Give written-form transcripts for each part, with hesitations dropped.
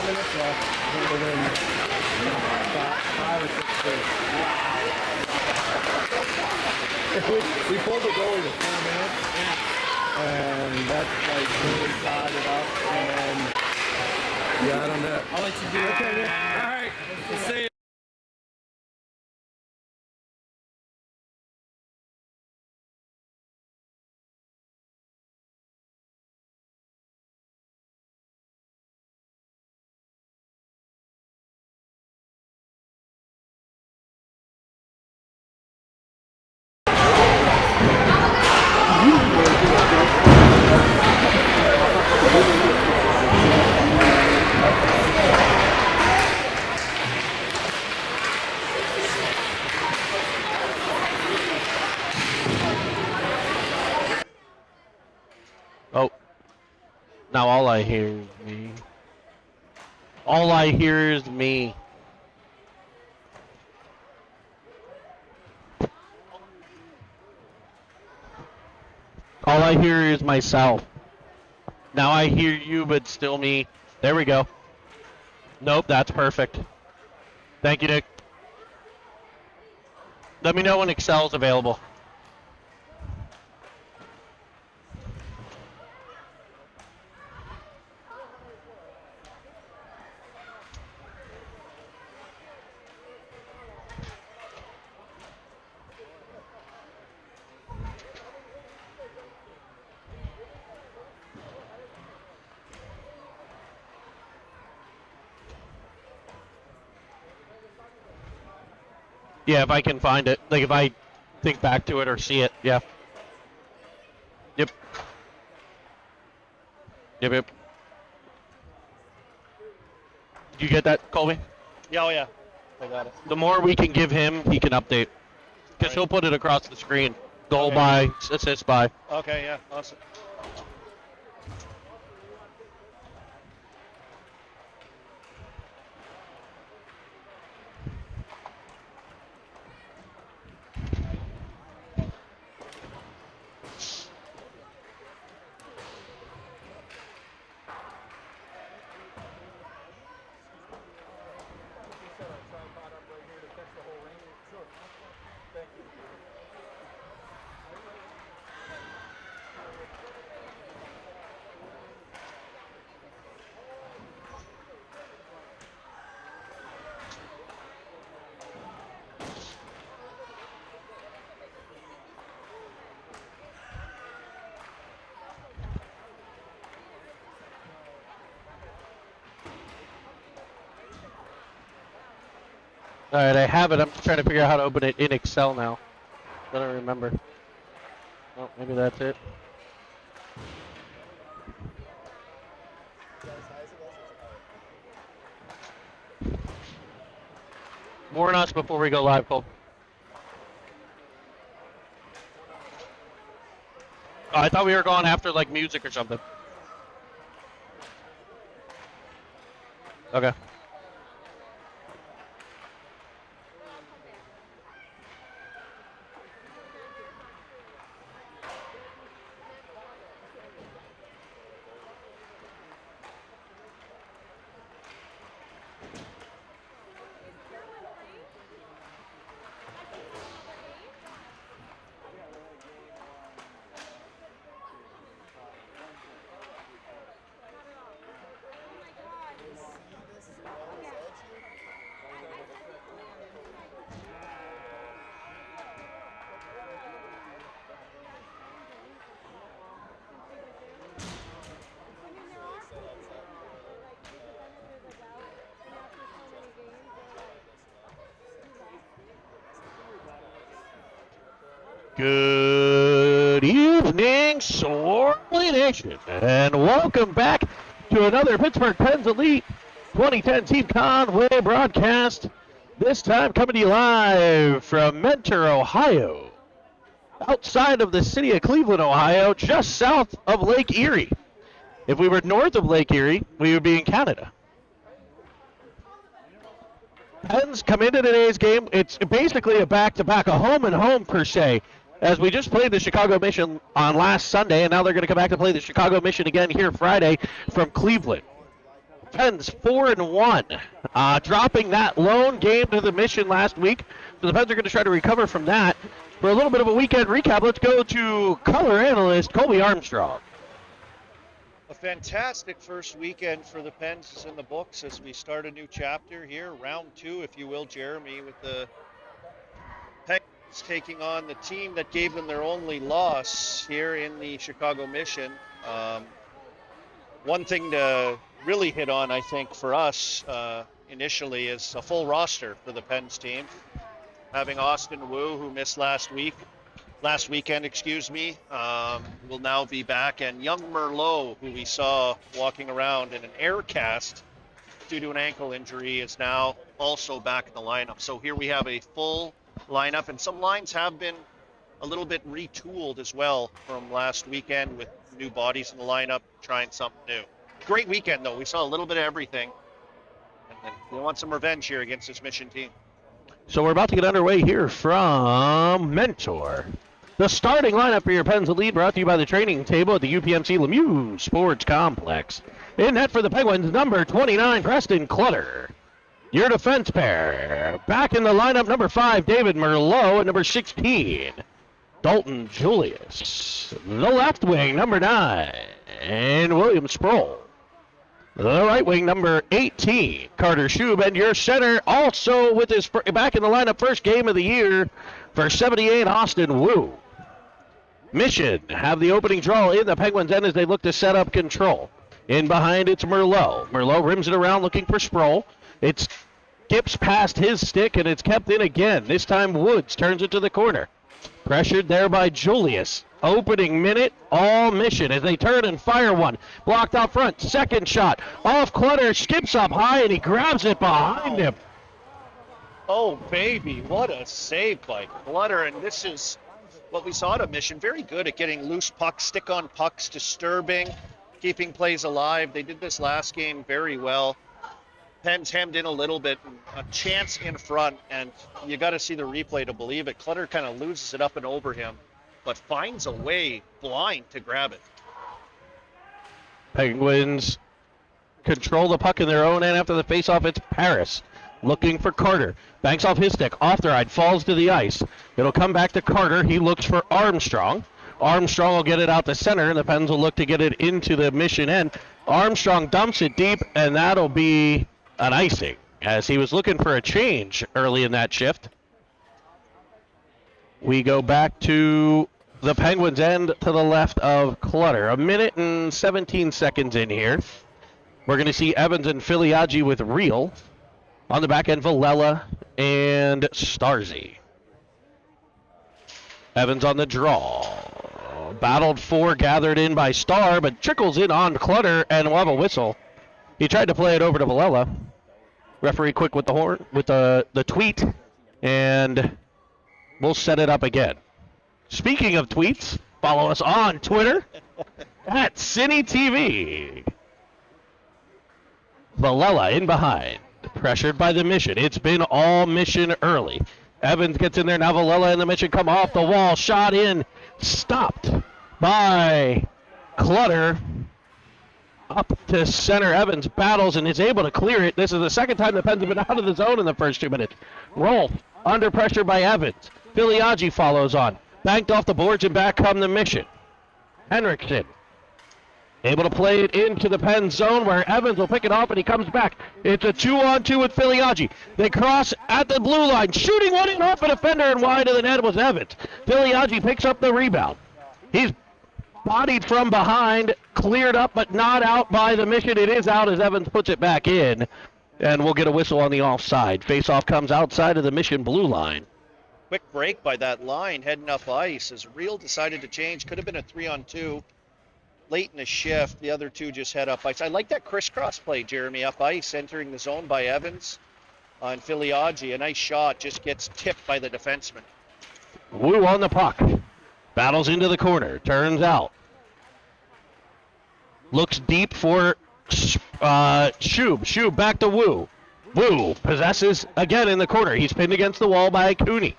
minutes left. Within 5 or 6 days. We pulled the goalie to 4 minutes. And that's like really tied it up. And yeah, I don't know. I'll let you do it. Okay, All right. We'll see you. Oh. Now all I hear is me. All I hear is me. All I hear is myself. Now I hear you, but still me. There we go. Nope, that's perfect. Thank you, Nick. Let me know when Excel's available. Yeah, if I can find it. Like, if I think back to it or see it, yeah. Yep. Yep. You get that, Colby? Yeah, oh yeah. I got it. The more we can give him, he can update. Because he'll put it across the screen. Goal by, assist by. Okay, yeah, awesome. All right, I have it. I'm just trying to figure out how to open it in Excel now. I don't remember. Oh, maybe that's it. Warn us before we go live, Cole. Oh, I thought we were going after, like, music or something. Okay. Good evening, Sorley Nation, and welcome back to another Pittsburgh Pens Elite 2010 Team Conway broadcast. This time coming to you live from Mentor, Ohio, outside of the city of Cleveland, Ohio, just south of Lake Erie. If we were north of Lake Erie, we would be in Canada. Pens come into today's game. It's basically a back-to-back, a home-and-home per se, as we just played the Chicago Mission on last Sunday, and now they're going to come back to play the Chicago Mission again here Friday from Cleveland. Pens 4-1, dropping that lone game to the Mission last week. So the Pens are going to try to recover from that. For a little bit of a weekend recap, let's go to color analyst Colby Armstrong. A fantastic first weekend for the Pens is in the books as we start a new chapter here, round 2, if you will, Jeremy, with the Penguins taking on the team that gave them their only loss here in the Chicago Mission. One thing to really hit on, I think, for us initially is a full roster for the Pens team. Having Austin Wu, who missed last weekend, will now be back, and young Merlot, who we saw walking around in an air cast due to an ankle injury, is now also back in the lineup. So here we have a full lineup, and some lines have been a little bit retooled as well from last weekend with new bodies in the lineup, trying something new. Great weekend, though. We saw a little bit of everything, and we want some revenge here against this Mission team. So we're about to get underway here from Mentor. The starting lineup for your Pens Elite, brought to you by the training table at the UPMC Lemieux Sports Complex. In net for the Penguins, number 29, Preston Clutter. Your defense pair, back in the lineup, number 5, David Merlot, and number 16, Dalton Julius. The left wing, number 9, and William Sproul. The right wing, number 18, Carter Schub, and your center, also with his back in the lineup, first game of the year for 78, Austin Wu. Mission have the opening draw in the Penguins' end as they look to set up control. In behind, it's Merlot. Merlot rims it around looking for Sproul. It skips past his stick, and it's kept in again. This time, Woods turns it to the corner. Pressured there by Julius. Opening minute, all Mission as they turn and fire one. Blocked out front. Second shot. Off Clutter. Skips up high, and he grabs it behind him. Oh, baby. What a save by Clutter. And this is what we saw at a Mission. Very good at getting loose pucks, stick-on pucks, disturbing, keeping plays alive. They did this last game very well. Pens hemmed in a little bit, a chance in front, and you got to see the replay to believe it. Clutter kind of loses it up and over him, but finds a way blind to grab it. Penguins control the puck in their own end after the faceoff. It's Paris looking for Carter. Banks off his stick, off the ride, falls to the ice. It'll come back to Carter. He looks for Armstrong. Armstrong will get it out the center, and the Pens will look to get it into the Mission end. Armstrong dumps it deep, and that'll be an icing, as he was looking for a change early in that shift. We go back to the Penguins' end to the left of Clutter. A minute and 17 seconds in here. We're going to see Evans and Filiaggi with Real. On the back end, Villela and Starzy. Evans on the draw. Battled for, gathered in by Starr, but trickles in on Clutter, and we'll have a whistle. He tried to play it over to Villela. Referee quick with the horn, with the tweet, and we'll set it up again. Speaking of tweets, follow us on Twitter at CineTV. Villela in behind, pressured by the Mission. It's been all Mission early. Evans gets in there, now Villela and the Mission come off the wall, shot in, stopped by Clutter. Up to center, Evans battles and is able to clear it. This is the second time the Pens have been out of the zone in the first 2 minutes. Rolf under pressure by Evans. Filiaggi follows on. Banked off the boards and back come the Mission. Henriksen able to play it into the Pens zone where Evans will pick it off and he comes back. It's a 2-on-2 with Filiaggi. They cross at the blue line. Shooting one in off a defender and wide of the net was Evans. Filiaggi picks up the rebound. He's bodied from behind, cleared up but not out by the Mission. It is out as Evans puts it back in, and we'll get a whistle on the offside. Face-off comes outside of the Mission blue line. Quick break by that line heading up ice as Real decided to change. Could have been a 3-on-2 late in the shift. The other two just head up ice. I like that crisscross play, Jeremy, up ice, entering the zone by Evans on Filiaggi. A nice shot, just gets tipped by the defenseman. Wu on the puck. Battles into the corner. Turns out. Looks deep for Schub. Schub back to Wu. Wu possesses again in the corner. He's pinned against the wall by Cooney.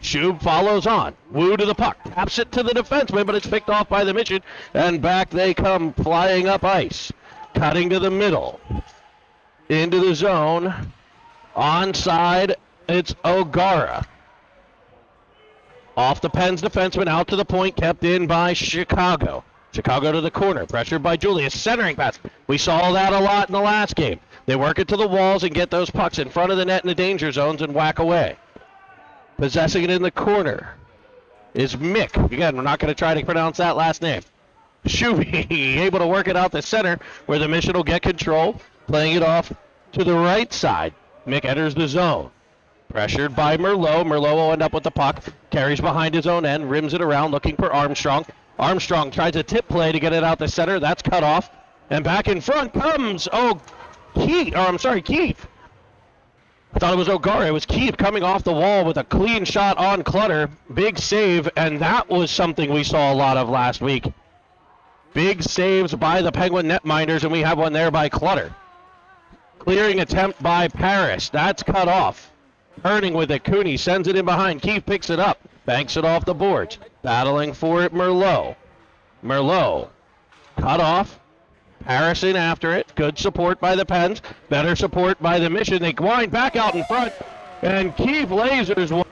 Schub follows on. Wu to the puck. Taps it to the defenseman, but it's picked off by the Mission. And back they come flying up ice. Cutting to the middle. into the zone. Onside, it's O'Gara. Off the Pens defenseman, out to the point, kept in by Chicago. Chicago to the corner, pressured by Julius, centering pass. We saw that a lot in the last game. They work it to the walls and get those pucks in front of the net in the danger zones and whack away. Possessing it in the corner is Mick. Again, we're not going to try to pronounce that last name. Shuby able to work it out the center where the Mission will get control, playing it off to the right side. Mick enters the zone. Pressured by Merlot. Merlot will end up with the puck. Carries behind his own end, rims it around, looking for Armstrong. Armstrong tries a tip play to get it out the center. That's cut off. And back in front comes Keith. I thought it was O'Gara. It was Keith coming off the wall with a clean shot on Clutter. Big save, and that was something we saw a lot of last week. Big saves by the Penguin netminders, and we have one there by Clutter. Clearing attempt by Paris. That's cut off. Turning with it, Cooney sends it in behind. Keith picks it up, banks it off the boards. Battling for it, Merlot. Merlot cut off. Paris in after it. Good support by the Pens. Better support by the Mission. They wind back out in front, and Keith lasers one.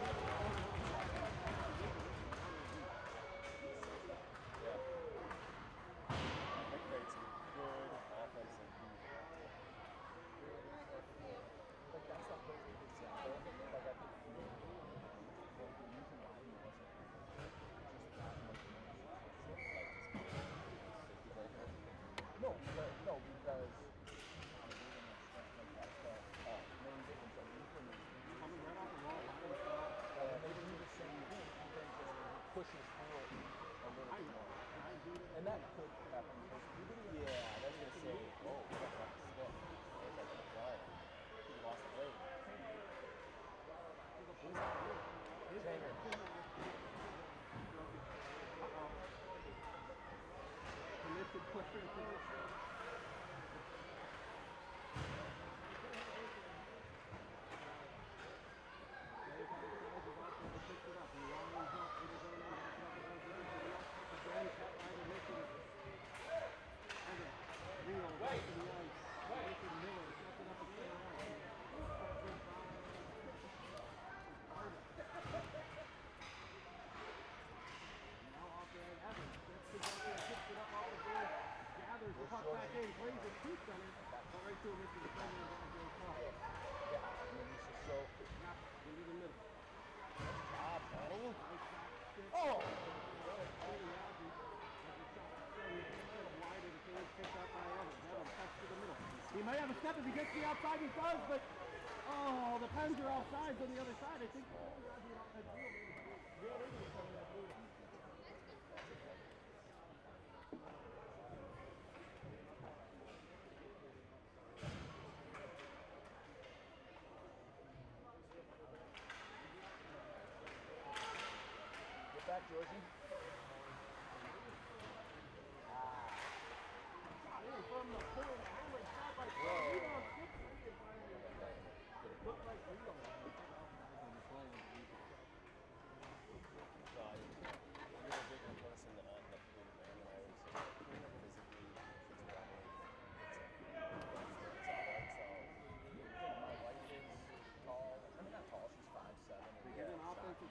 He might have a step if he gets to the outside, he does, but the Pens are offside on the other side. I think get back, Georgie. From the point,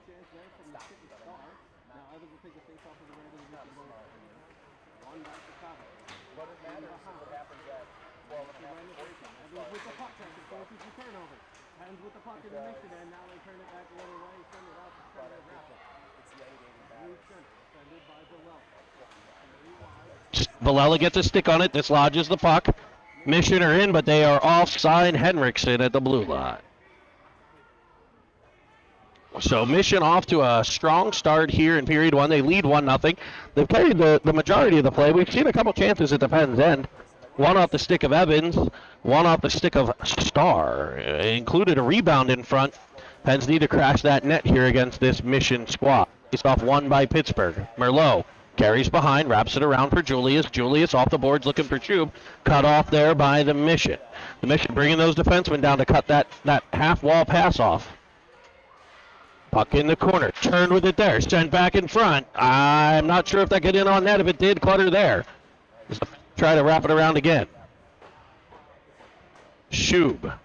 chance there from the shooting star. Now Evans will take the face off of the regular one by Chicago. But it matters what happens at 12 and a half. Evans with the puck check, it forces the turnover. Pens with the puck in the mission, and now they turn it back the other way, send it out to center. It's the 880 Blue center, defended by Villela. Villela gets a stick on it. Dislodges the puck. Mission are in, but they are offside. Henriksen at the blue line. So Mission off to a strong start here in period one. They lead 1-0. They've carried the majority of the play. We've seen a couple chances at the Pens' end. One off the stick of Evans, one off the stick of Starr. Included a rebound in front. Pens need to crash that net here against this Mission squad. It's off one by Pittsburgh. Merlot carries behind, wraps it around for Julius. Julius off the boards looking for Chube. Cut off there by the Mission. The Mission bringing those defensemen down to cut that half-wall pass off. Puck in the corner, turned with it there, sent back in front. I'm not sure if that got in on net. If it did, Clutter there. Just try to wrap it around again. Shub.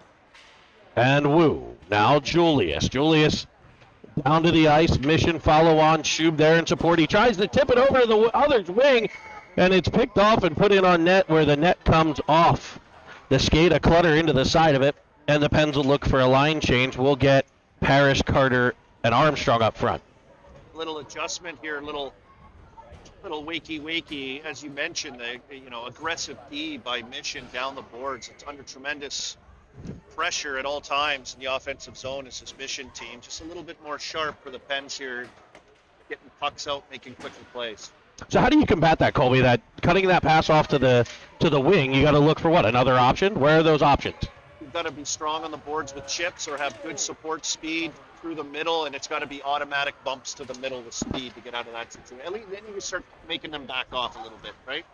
And Wu. Now Julius. Julius down to the ice. Mission follow on. Shub there in support. He tries to tip it over to the other's wing, and it's picked off and put in on net where the net comes off. The skate a clutter into the side of it, and the Pens will look for a line change. We'll get Parrish, Carter, and Armstrong up front. Little adjustment here, little wakey, as you mentioned, the aggressive D by Mission down the boards. It's under tremendous pressure at all times in the offensive zone as this Mission team. Just a little bit more sharp for the Pens here, getting pucks out, making quicker plays. So how do you combat that, Colby? That cutting that pass off to the wing, you got to look for what? Another option? Where are those options? You've got to be strong on the boards with chips or have good support speed through the middle, and it's got to be automatic bumps to the middle with speed to get out of that situation. At least then you start making them back off a little bit, right?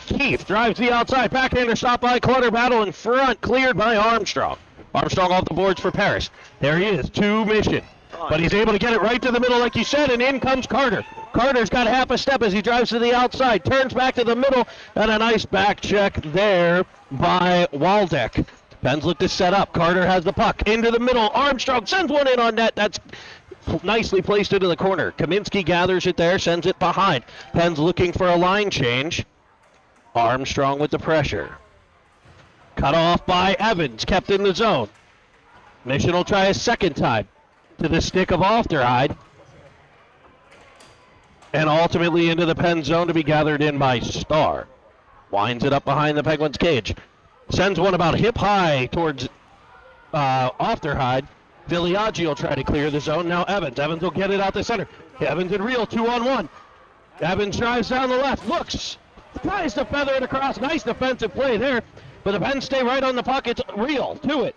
Keith drives the outside, backhander stop by clutter battle in front, cleared by Armstrong. Armstrong off the boards for Paris. There he is, to Mission. But he's able to get it right to the middle like you said, and in comes Carter. Carter's got half a step as he drives to the outside, turns back to the middle, and a nice back check there by Waldeck. Pens look to set up. Carter has the puck into the middle. Armstrong sends one in on net. That's nicely placed into the corner. Kaminsky gathers it there, sends it behind. Pens looking for a line change. Armstrong with the pressure. Cut off by Evans, kept in the zone. Mission will try a second time to the stick of Ofterhide. And ultimately into the Pen zone to be gathered in by Starr. Winds it up behind the Penguins' cage. Sends one about hip high towards Ofterhide. Viliaggi will try to clear the zone. Now Evans. Evans will get it out the center. Evans and Real 2-on-1. Evans drives down the left. Looks. Tries to feather it across. Nice defensive play there. But the Pens stay right on the puck. It's Real to it.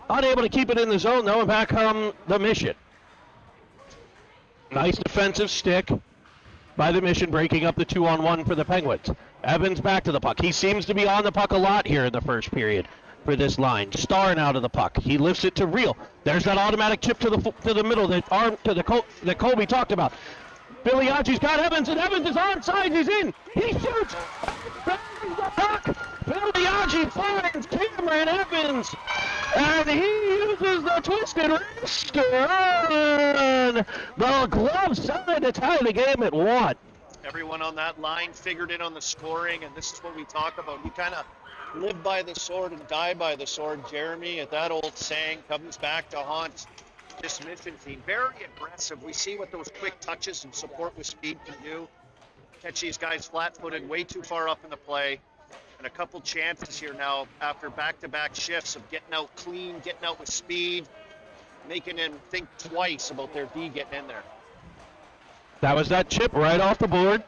Unable to keep it in the zone though. And back come the Mission. Nice defensive stick by the Mission, breaking up the 2-on-1 for the Penguins. Evans back to the puck. He seems to be on the puck a lot here in the first period for this line. Starr out of the puck. He lifts it to Real. There's that automatic chip to the middle that Colby talked about. Viliaggi's got Evans, and Evans is onside. He's in. He shoots. Buries the puck. Viliaggi finds Cameron Evans, and he uses the twisted wrist to run the glove side to tie the game at 1. Everyone on that line figured in on the scoring, and this is what we talk about. You kind of live by the sword and die by the sword. Jeremy, at that old saying, comes back to haunt this Mission team. Very aggressive. We see what those quick touches and support with speed can do. Catch these guys flat-footed, way too far up in the play. And a couple chances here now after back-to-back shifts of getting out clean, getting out with speed, making them think twice about their D getting in there. That was that chip right off the board.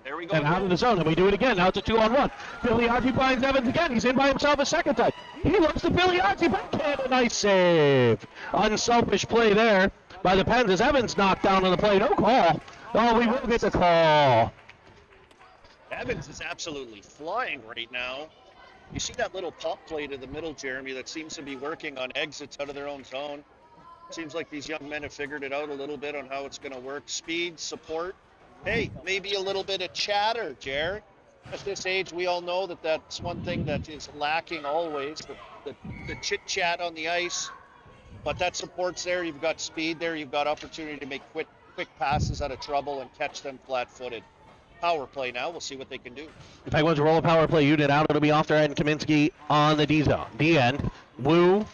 There we go. And out of the zone, and we do it again. Now it's a 2-on-1. Viliaggi finds Evans again. He's in by himself a second time. He looks to Viliaggi, backhand, a nice save. Unselfish play there by the Pens as Evans knocked down on the play. No call. Oh, we will get the call. Evans is absolutely flying right now. You see that little pop play to the middle, Jeremy, that seems to be working on exits out of their own zone. Seems like these young men have figured it out a little bit on how it's going to work. Speed, support. Hey, maybe a little bit of chatter, Jared. At this age, we all know that that's one thing that is lacking always, the chit-chat on the ice. But that support's there. You've got speed there. You've got opportunity to make quick passes out of trouble and catch them flat-footed. Power play now. We'll see what they can do. The Penguins roll a power play unit out. It'll be off their end. Kaminsky on the D zone. D end. Wu,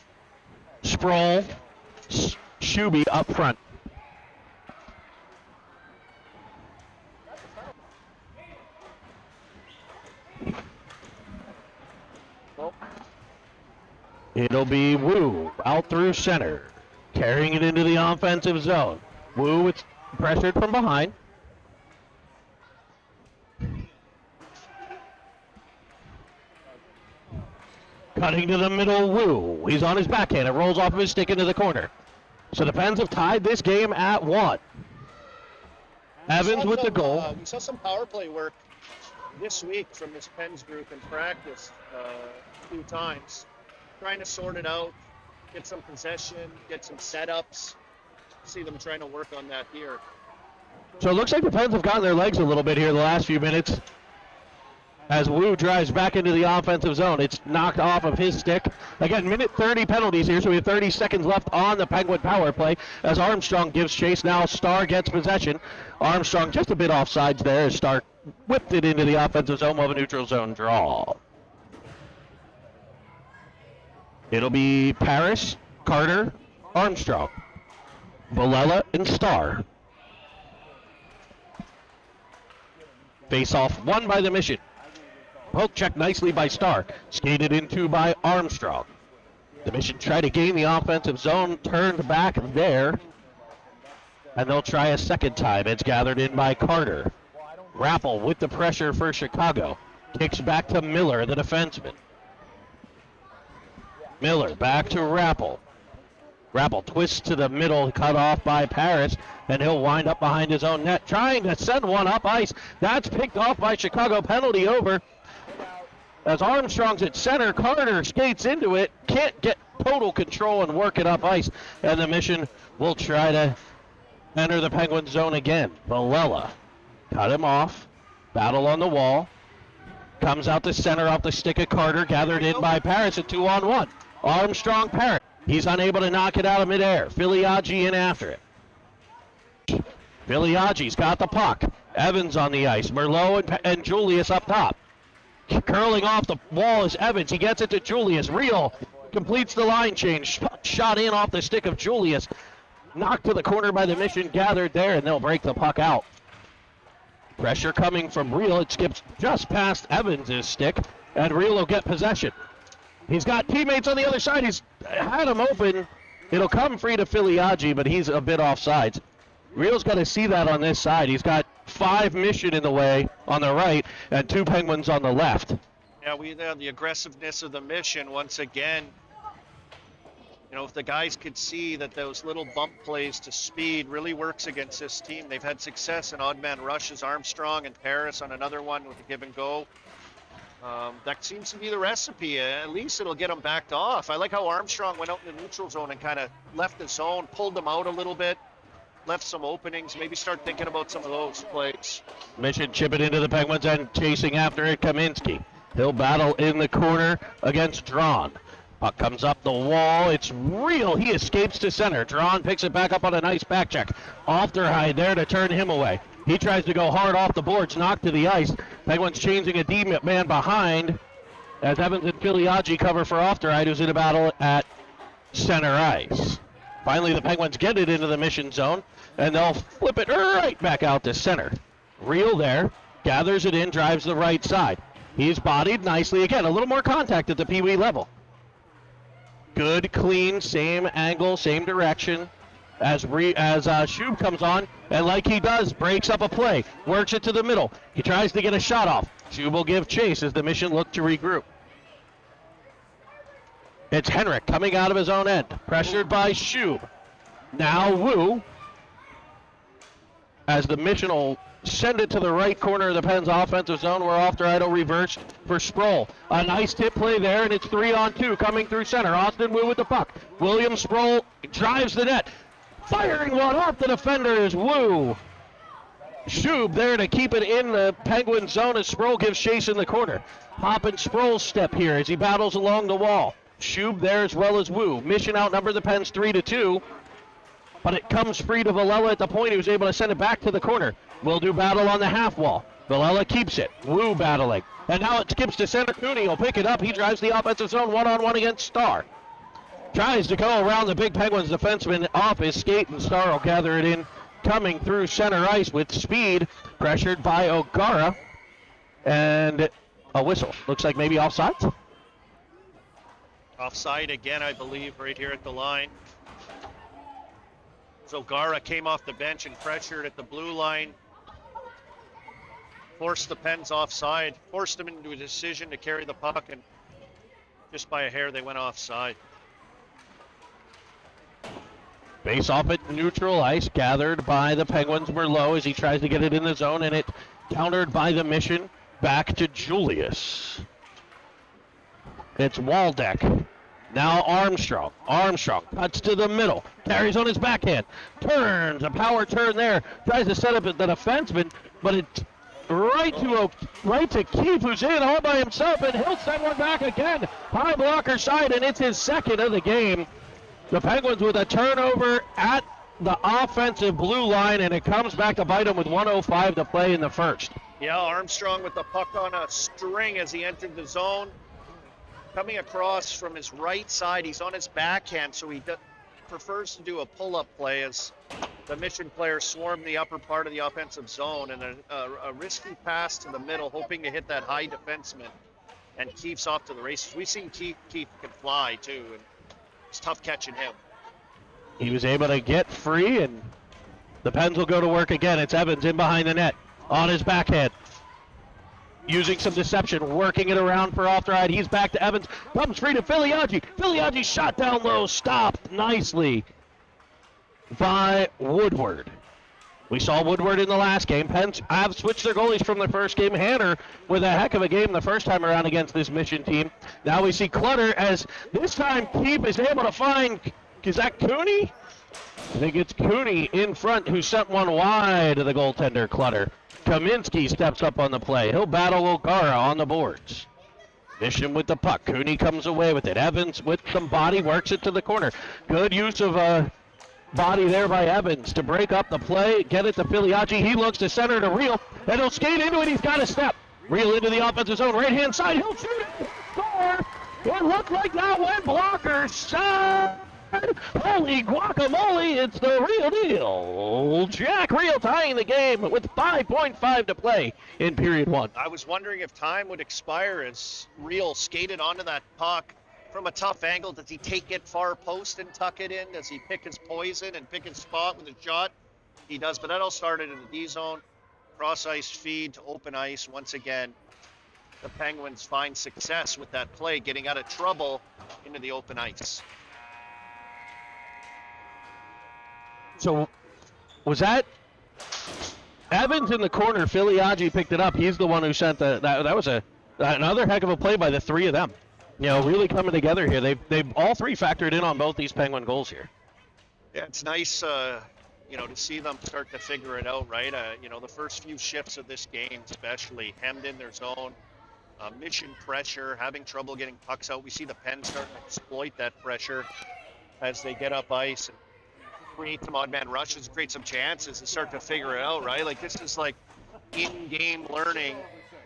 Sproul, Shuby up front. It'll be Wu out through center, carrying it into the offensive zone. Wu, it's pressured from behind. Cutting to the middle, Wu. He's on his backhand. It rolls off of his stick into the corner. So the Pens have tied this game at 1. Evans with the goal. We saw some power play work this week from this Pens group in practice a few times. Trying to sort it out, get some possession, get some setups. See them trying to work on that here. So it looks like the Pens have gotten their legs a little bit here the last few minutes. as Wu drives back into the offensive zone. It's knocked off of his stick. Again, minute 30 penalties here, so we have 30 seconds left on the Penguin power play as Armstrong gives chase. Now Starr gets possession. Armstrong just a bit offsides there as Starr whipped it into the offensive zone of a neutral zone draw. It'll be Paris, Carter, Armstrong, Villela, and Starr. Face off won by the Mission. Poke check nicely by Starr. Skated into by Armstrong. The Mission tried to gain the offensive zone, turned back there. And they'll try a second time. It's gathered in by Carter. Rappel with the pressure for Chicago. Kicks back to Miller, the defenseman. Miller back to Rappel. Rappel twists to the middle, cut off by Paris, and he'll wind up behind his own net, trying to send one up ice. That's picked off by Chicago, penalty over. As Armstrong's at center, Carter skates into it, can't get total control and work it up ice, and the Mission will try to enter the Penguin zone again. Villela cut him off, battle on the wall, comes out to center off the stick of Carter, gathered in by Paris at 2-on-1. Armstrong, Paris. He's unable to knock it out of midair. Filiaggi in after it. Filiaggi's got the puck. Evans on the ice. Merlot and Julius up top. Curling off the wall is Evans. He gets it to Julius. Real completes the line change. Shot in off the stick of Julius. Knocked to the corner by the Mission. Gathered there, and they'll break the puck out. Pressure coming from Real. It skips just past Evans' stick, and Real will get possession. He's got teammates on the other side. He's had him open. It'll come free to Filiaggi, but he's a bit offsides. Real's got to see that on this side. He's got 5 Mission in the way on the right and 2 Penguins on the left. Yeah, we have the aggressiveness of the Mission once again. You know, if the guys could see that those little bump plays to speed really works against this team. They've had success in odd man rushes. Armstrong and Paris on another one with a give and go. That seems to be the recipe. At least it'll get them backed off. I like how Armstrong went out in the neutral zone and kind of left the zone, pulled them out a little bit, left some openings. Maybe start thinking about some of those plays. Mission chip it into the Penguins and chasing after it, Kaminsky. He'll battle in the corner against Drawn. Puck comes up the wall. It's Real. He escapes to center. Drawn picks it back up on a nice back check. Ofterheide there to turn him away. He tries to go hard off the boards, knocked to the ice. Penguins changing a D-man behind as Evans and Filiaggi cover for Ofterheide, who's in a battle at center ice. Finally, the Penguins get it into the Mission zone, and they'll flip it right back out to center. Real there, gathers it in, drives the right side. He's bodied nicely. Again, a little more contact at the Pee-wee level. Good, clean, same angle, same direction. As Shub comes on, and like he does, breaks up a play, works it to the middle. He tries to get a shot off. Shub will give chase as the Mission look to regroup. It's Henrik coming out of his own end, pressured by Shub. Now Wu, as the Mission will send it to the right corner of the Pens offensive zone where Ofterheide reversed for Sproul. A nice tip play there, and it's 3-on-2 coming through center. Austin Wu with the puck. William Sproul drives the net. Firing one off the defender is Wu. Shub there to keep it in the Penguin zone as Sproul gives chase in the corner. Hop and Sproul's step here as he battles along the wall. Shub there as well as Wu. Mission outnumber the Pens 3-2. But it comes free to Villela at the point. He was able to send it back to the corner. We'll do battle on the half wall. Villela keeps it. Wu battling. And now it skips to center. Cooney will pick it up. He drives the offensive zone 1-on-1 against Starr. Tries to go around the big Penguins defenseman off his skate, and Starr will gather it in, coming through center ice with speed, pressured by O'Gara, and a whistle. Looks like maybe offside. Offside again, I believe, right here at the line. So O'Gara came off the bench and pressured at the blue line. Forced the Pens offside, forced them into a decision to carry the puck, and just by a hair they went offside. Face off at neutral ice, gathered by the Penguins. Merlot as he tries to get it in the zone, and it countered by the Mission. Back to Julius. It's Waldeck. Now Armstrong. Armstrong cuts to the middle. Carries on his backhand. Turns. A power turn there. Tries to set up the defenseman, but it's right to Keefe, who's in all by himself, and he'll send one back again. High blocker side, and it's his second of the game. The Penguins with a turnover at the offensive blue line, and it comes back to bite him with 1:05 to play in the first. Yeah, Armstrong with the puck on a string as he entered the zone. Coming across from his right side, he's on his backhand, so he prefers to do a pull-up play as the Mission players swarm the upper part of the offensive zone, and a risky pass to the middle, hoping to hit that high defenseman, and Keefe's off to the races. We've seen Keefe can fly too, and it's tough catching him. He was able to get free, and the Pens will go to work again. It's Evans in behind the net on his backhand, using some deception, working it around for off-ride. He's back to Evans, comes free to Filiaggi. Filiaggi shot down low, stopped nicely by Woodward. We saw Woodward in the last game. Pens have switched their goalies from the first game. Hanner with a heck of a game the first time around against this Mission team. Now we see Clutter, as this time Keefe is able to find, is that Cooney? I think it's Cooney in front who sent one wide to the goaltender, Clutter. Kaminsky steps up on the play. He'll battle O'Gara on the boards. Mission with the puck. Cooney comes away with it. Evans with some body, works it to the corner. Good use of body there by Evans to break up the play, get it to Filiaggi. He looks to center to Reel, and he'll skate into it. He's got a step. Reel into the offensive zone, right-hand side. He'll shoot it. Score. It looked like that went blocker side. Holy guacamole, it's the real deal. Jack Reel tying the game with 5.5 to play in period one. I was wondering if time would expire as Reel skated onto that puck from a tough angle. Does he take it far post and tuck it in? Does he pick his poison and pick his spot with a shot? He does, but that all started in the D zone. Cross ice feed to open ice. Once again, the Penguins find success with that play, getting out of trouble into the open ice. So, was that Evans in the corner? Filiaggi picked it up. He's the one who sent that was another heck of a play by the three of them. You know, really coming together here. They've all three factored in on both these Penguin goals here. Yeah, it's nice, to see them start to figure it out, right? The first few shifts of this game, especially hemmed in their zone, Mission pressure, having trouble getting pucks out. We see the Pens starting to exploit that pressure as they get up ice and create some odd man rushes, create some chances, and start to figure it out, right? Like, this is like in-game learning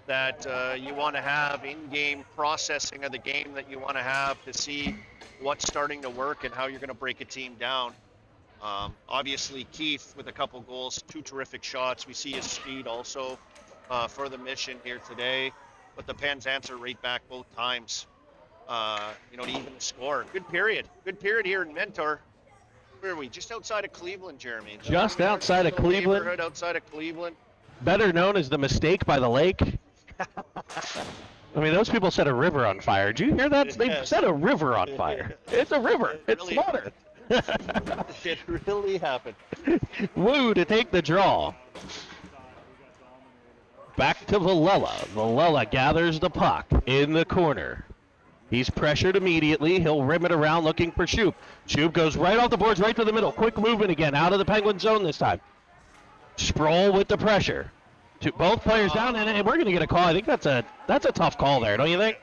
that you want to have, in-game processing of the game that you want to have to see what's starting to work and how you're going to break a team down. Obviously, Keefe with a couple goals, two terrific shots. We see his speed also for the Mission here today, but the Pens answer right back both times, to even the score. Good period here in Mentor. Where are we? Just outside of Cleveland, Jeremy. Just outside of Cleveland. Neighborhood outside of Cleveland. Better known as the Mistake by the Lake. I mean, those people set a river on fire. Did you hear that? They set a river on fire. It's a river. It's really water. It really happened. Woo to take the draw. Back to Villela. Villela gathers the puck in the corner. He's pressured immediately. He'll rim it around looking for Shoup. Shoup goes right off the boards, right to the middle. Quick movement again, out of the Penguin zone this time. Sproul with the pressure. Both players down, and we're going to get a call. I think that's a tough call there, don't you think?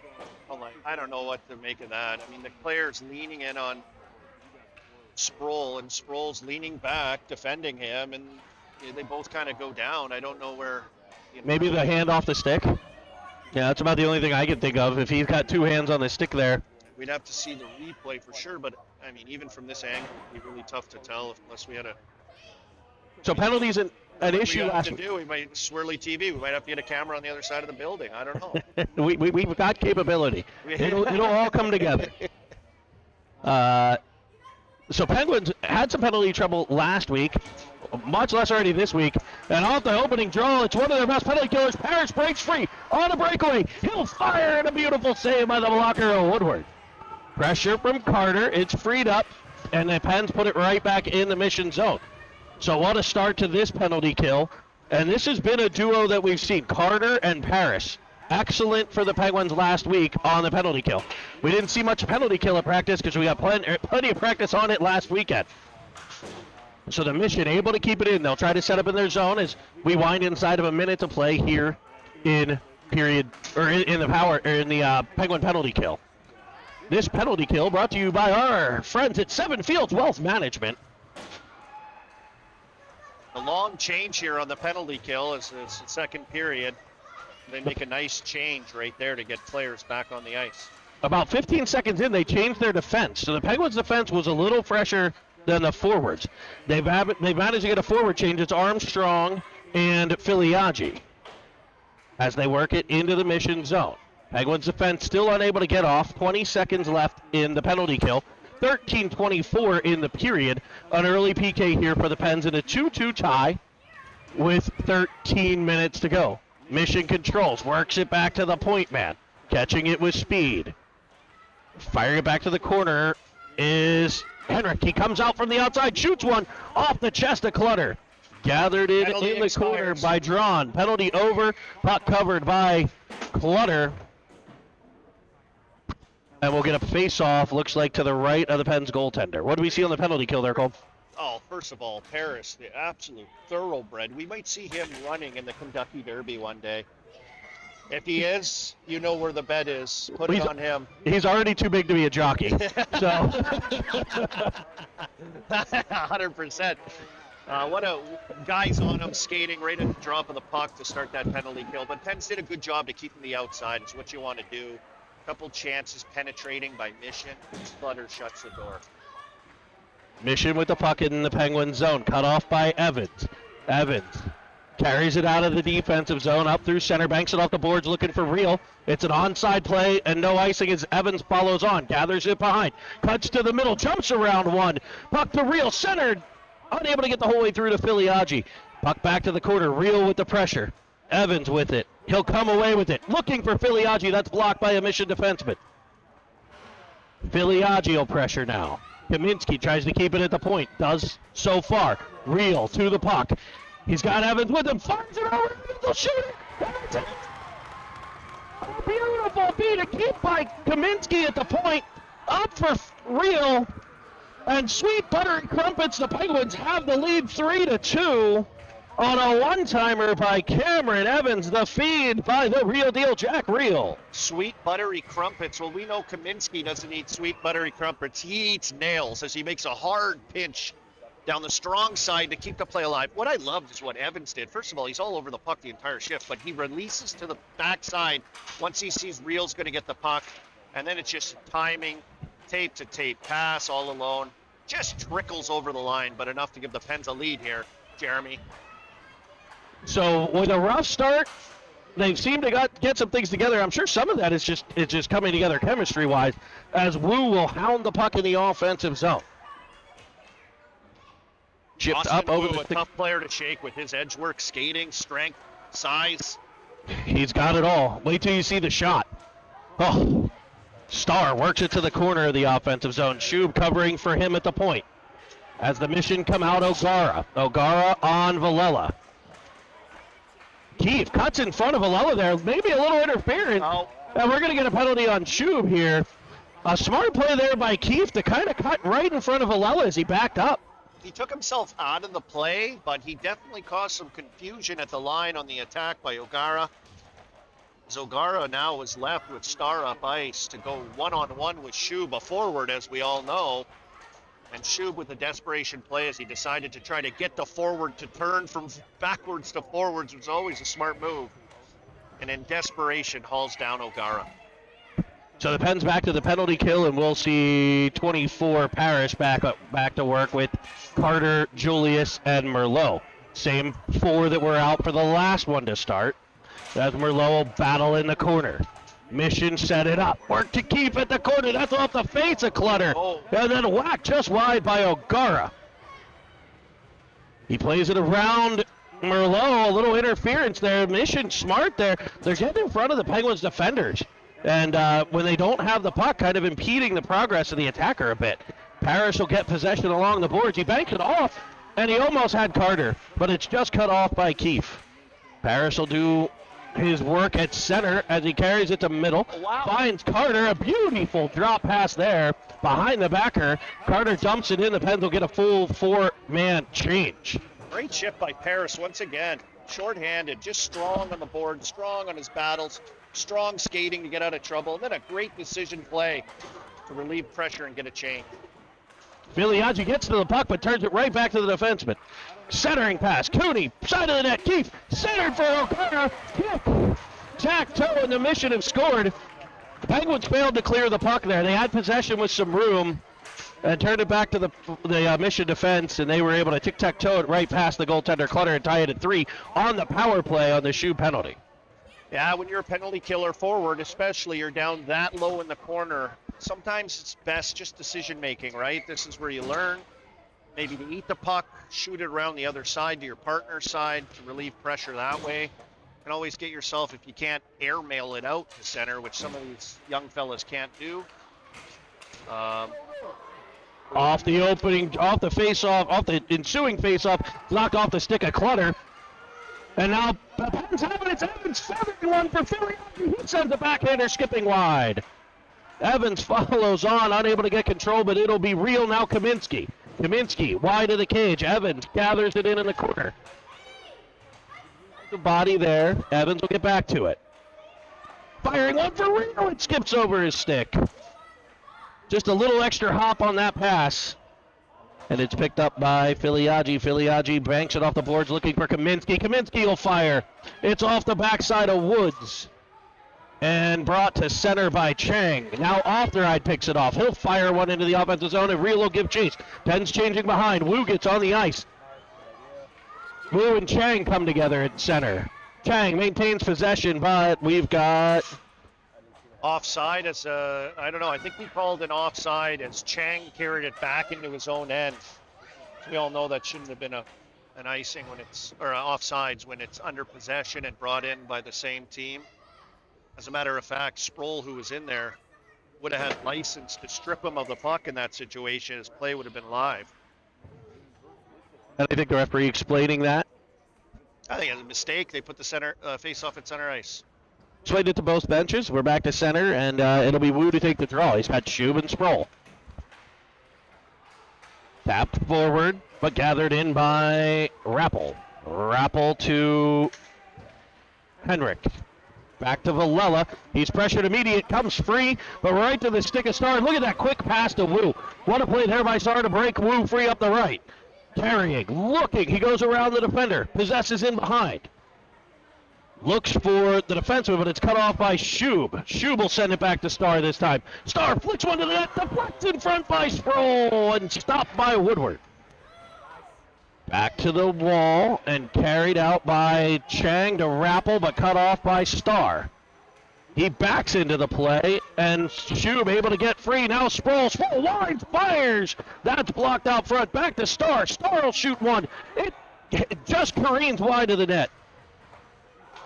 I don't know what to make of that. I mean, the player's leaning in on Sproul, and Sproul's leaning back, defending him, and they both kind of go down. I don't know where. Maybe the hand off the stick? Yeah, that's about the only thing I can think of. If he's got two hands on the stick there. We'd have to see the replay for sure, but, I mean, even from this angle, it'd be really tough to tell unless we had a... So penalties an issue last week. We might swirly TV. We might have to get a camera on the other side of the building. I don't know. We've got capability. It'll all come together. So Penguins had some penalty trouble last week, much less already this week. And off the opening draw, it's one of their best penalty killers. Parrish breaks free on a breakaway. He'll fire, and a beautiful save by the blocker of Woodward. Pressure from Carter. It's freed up, and the Pens put it right back in the Mission zone. So what a start to this penalty kill. And this has been a duo that we've seen, Carter and Parrish. Excellent for the Penguins last week on the penalty kill. We didn't see much penalty kill at practice because we got plenty of practice on it last weekend. So the Mission able to keep it in. They'll try to set up in their zone as we wind inside of a minute to play here in period, or in the Penguin penalty kill. This penalty kill brought to you by our friends at Seven Fields Wealth Management. The long change here on the penalty kill is the second period. They make a nice change right there to get players back on the ice. About 15 seconds in, they changed their defense. So the Penguins' defense was a little fresher than the forwards. They managed to get a forward change. It's Armstrong and Filiaggi as they work it into the Mission zone. Penguins' defense still unable to get off. 20 seconds left in the penalty kill. 13:24 in the period. An early PK here for the Pens in a 2-2 tie with 13 minutes to go. Mission controls, works it back to the point man, catching it with speed. Firing it back to the corner is Henrik. He comes out from the outside, shoots one off the chest of Clutter. Gathered in the corner by Drawn. Penalty over, puck covered by Clutter. And we'll get a face-off, looks like to the right of the Pens goaltender. What do we see on the penalty kill there, Cole? Oh, first of all, Paris, the absolute thoroughbred. We might see him running in the Kentucky Derby one day. If he is, you know where the bet is. Put it on him. He's already too big to be a jockey. So 100%. What a guy's on him, skating right at the drop of the puck to start that penalty kill. But Pens did a good job to keep him the outside. It's what you want to do. Couple chances penetrating by Mission. Clutter shuts the door. Mission with the puck in the Penguin zone, cut off by Evans. Evans carries it out of the defensive zone, up through center, banks it off the boards, looking for Real. It's an onside play, and no icing as Evans follows on, gathers it behind, cuts to the middle, jumps around one, puck to Real, centered, unable to get the whole way through to Filiaggi. Puck back to the corner, Real with the pressure. Evans with it. He'll come away with it. Looking for Filiaggi. That's blocked by a Mission defenseman. Filiaggi will pressure now. Kaminsky tries to keep it at the point. Does so far. Real to the puck. He's got Evans with him. Fires it over. He'll shoot it. That's it. A beautiful beat. A keep by Kaminsky at the point. Up for Real. And Sweet Buttery Crumpets. The Penguins have the lead 3-2. On a one-timer by Cameron Evans, the feed by the real deal, Jack Real. Sweet buttery crumpets. Well, we know Kaminsky doesn't eat sweet buttery crumpets. He eats nails as he makes a hard pinch down the strong side to keep the play alive. What I loved is what Evans did. First of all, he's all over the puck the entire shift, but he releases to the backside once he sees Real's going to get the puck, and then it's just timing, tape-to-tape pass all alone. Just trickles over the line, but enough to give the Pens a lead here, Jeremy. So with a rough start, they seem to get some things together. I'm sure some of that is just coming together chemistry-wise, as Wu will hound the puck in the offensive zone. Chipped Austin up over Wu, the a tough player to shake with his edge work, skating, strength, size. He's got it all. Wait till you see the shot. Oh, Starr works it to the corner of the offensive zone. Shub covering for him at the point. As the Mission come out, O'Gara. O'Gara on Villela. Keefe cuts in front of Villela there. Maybe a little interference. Oh. And we're going to get a penalty on Shub here. A smart play there by Keefe to kind of cut right in front of Villela as he backed up. He took himself out of the play, but he definitely caused some confusion at the line on the attack by O'Gara. O'Gara now is left with Starr up ice to go one-on-one with Shub, a forward, as we all know. And Shub with a desperation play as he decided to try to get the forward to turn from backwards to forwards was always a smart move. And in desperation, hauls down O'Gara. So the Pens back to the penalty kill, and we'll see 24 Parrish back to work with Carter, Julius, and Merlot. Same four that were out for the last one to start. As Merlot will battle in the corner. Mission set it up. Work to keep at the corner. That's off the face of Clutter. Oh. And then whacked just wide by O'Gara. He plays it around Merlot. A little interference there. Mission smart there. They're getting in front of the Penguins defenders. And when they don't have the puck, kind of impeding the progress of the attacker a bit. Parrish will get possession along the boards. He banks it off, and he almost had Carter, but it's just cut off by Keefe. Parrish will do his work at center as he carries it to middle. Wow. Finds Carter. A beautiful drop pass there behind the backer. Carter dumps it in. The Pens will get a full 4-man change. Great shift by Paris once again. Short-handed, just strong on the board, strong on his battles, strong skating to get out of trouble, and then a great decision play to relieve pressure and get a change. Filiaggi gets to the puck but turns it right back to the defenseman. Centering pass. Cooney, side of the net. Keefe, centered for O'Connor. Kick. Tack-toe, and the Mission have scored. The Penguins failed to clear the puck there. They had possession with some room and turned it back to the Mission defense, and they were able to tic-tac-toe it right past the goaltender Clutter and tie it at 3 on the power play on the shoe penalty. Yeah, when you're a penalty killer forward, especially, you're down that low in the corner. Sometimes it's best just decision making, right? This is where you learn maybe to eat the puck, shoot it around the other side to your partner's side to relieve pressure that way. You can always get yourself, if you can't airmail it out to center, which some of these young fellas can't do. Off the ensuing face-off, knocked off the stick of Clutter. And now the Pens have it. It's Evans feathering one for Philly. He sends the backhander skipping wide. Evans follows on, unable to get control, but it'll be real now. Kaminsky wide of the cage. Evans gathers it in the corner. The body there. Evans will get back to it. Firing one for Rio. It skips over his stick. Just a little extra hop on that pass. And it's picked up by Filiaggi. Filiaggi banks it off the boards looking for Kaminsky. Kaminsky will fire. It's off the backside of Woods. And brought to center by Chang. Now Oftheride picks it off. He'll fire one into the offensive zone, and Rio will give chase. Pens changing behind. Wu gets on the ice. Wu and Chang come together at center. Chang maintains possession, but we've got Offside as I don't know, I think we called an offside as Chang carried it back into his own end. We all know that shouldn't have been an icing when it's, or offsides when it's under possession and brought in by the same team. As a matter of fact, Sproul, who was in there, would have had license to strip him of the puck in that situation. His play would have been live. And I think the referee explaining that. I think it was a mistake. They put the center face-off at center ice. Explained it to both benches. We're back to center, and it'll be Wu to take the draw. He's got Schub and Sproul. Tapped forward, but gathered in by Rappel. Rappel to Henrik. Back to Villela. He's pressured immediate, comes free, but right to the stick of Starr. Look at that quick pass to Wu. What a play there by Starr to break Wu free up the right. Carrying, looking, he goes around the defender, possesses in behind. Looks for the defenseman, but it's cut off by Schub. Schub will send it back to Starr this time. Starr flicks one to the net, deflects in front by Sproul, and stopped by Woodward. Back to the wall, and carried out by Chang to Rappel, but cut off by Starr. He backs into the play, and Schub able to get free. Now Sproul wide, fires. That's blocked out front. Back to Starr. Starr will shoot one. It just careens wide of the net.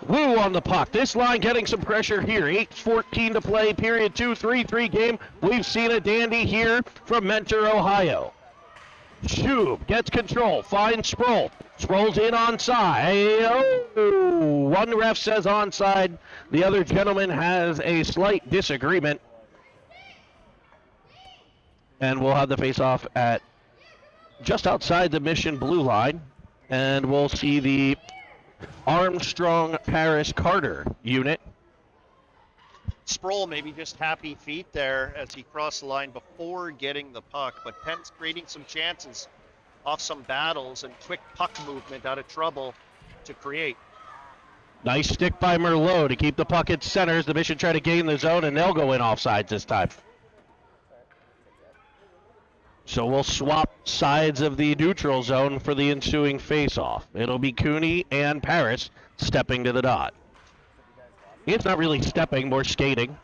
Wu on the puck. This line getting some pressure here. 8:14 to play, period 2, 3-3 game. We've seen a dandy here from Mentor, Ohio. Schub gets control, finds Sproul. Sproul's in onside. Oh, one ref says onside. The other gentleman has a slight disagreement. And we'll have the face-off at just outside the Mission blue line. And we'll see the Armstrong-Paris-Carter unit. Sproul maybe just happy feet there as he crossed the line before getting the puck, but Penn's creating some chances off some battles and quick puck movement out of trouble to create. Nice stick by Merlot to keep the puck at centers. The Mission try to gain the zone, and they'll go in offsides this time. So we'll swap sides of the neutral zone for the ensuing face-off. It'll be Cooney and Paris stepping to the dot. It's not really stepping, more skating.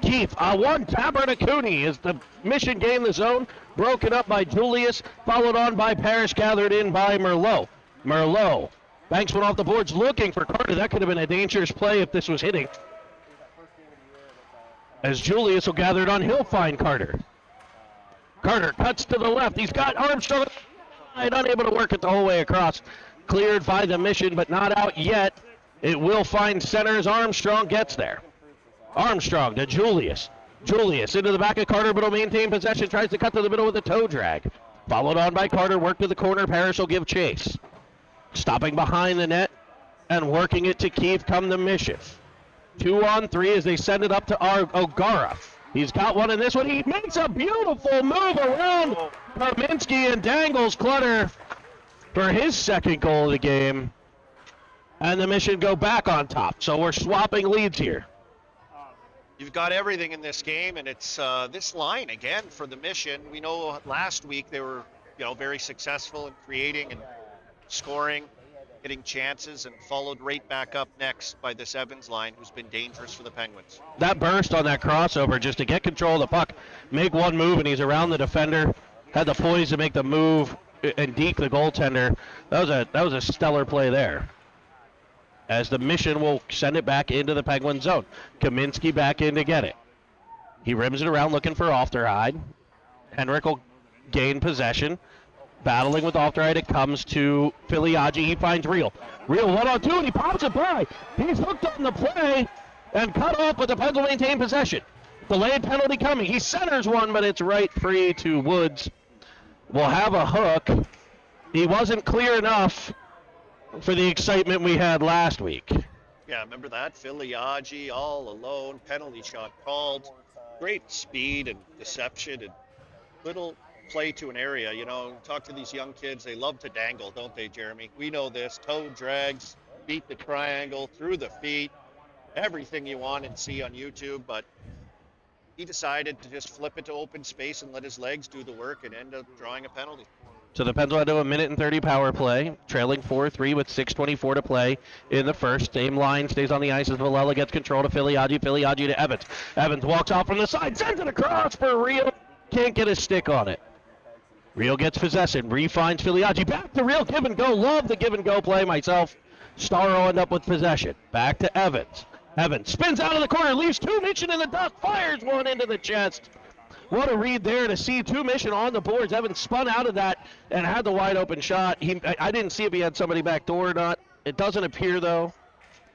Keith, one tapper to Cooney as the Mission gain the zone, broken up by Julius, followed on by Parrish, gathered in by Merlot. Merlot banks one off the boards looking for Carter. That could have been a dangerous play if this was hitting. As Julius will gather it on, he'll find Carter. Carter cuts to the left. He's got Armstrong unable to work it the whole way across. cleared by the Mission, but not out yet. It will find center as Armstrong gets there. Armstrong to Julius. Julius into the back of Carter, but will maintain possession. Tries to cut to the middle with a toe drag. Followed on by Carter. Work to the corner. Parrish will give chase. Stopping behind the net and working it to Keith come the Mission. 2-on-3 as they send it up to O'Gara. He's got one in this one. He makes a beautiful move around Kaminsky and dangles Clutter for his second goal of the game. And the Mission go back on top. So we're swapping leads here. You've got everything in this game, and it's this line again for the Mission. We know last week they were, very successful in creating and scoring, getting chances, and followed right back up next by this Evans line, who's been dangerous for the Penguins. That burst on that crossover just to get control of the puck, make one move, and he's around the defender. Had the poise to make the move and deke the goaltender. That was a stellar play there. As the Mission will send it back into the Penguin zone. Kaminsky back in to get it. He rims it around looking for Ofterhide. Henrik will gain possession. Battling with Ofterhide, it comes to Filiaggi. He finds Real. Real 1-on-2, and he pops it by. He's hooked on the play and cut off, but the Pens will maintain possession. Delayed penalty coming. He centers one, but it's right free to Woods. We'll have a hook. He wasn't clear enough for the excitement we had last week. Yeah, remember that? Filiaggi all alone, penalty shot called. Great speed and deception and little play to an area. Talk to these young kids. They love to dangle, don't they, Jeremy? We know this. Toe drags, beat the triangle, through the feet, everything you want and see on YouTube. But he decided to just flip it to open space and let his legs do the work and end up drawing a penalty. So the Pens will do a 1:30 power play, trailing 4-3 with 6:24 to play in the first. Same line stays on the ice as Villela gets control to Filiaggi. Filiaggi to Evans. Evans walks off from the side, sends it across for Real. Can't get a stick on it. Real gets possession, refines Filiaggi. Back to Real, give and go. Love the give and go play myself. Starro end up with possession. Back to Evans. Evans spins out of the corner, leaves two Mission in the dust, fires one into the chest. What a read there to see two Mission on the boards. Evans spun out of that and had the wide open shot. I didn't see if he had somebody back door or not. It doesn't appear though.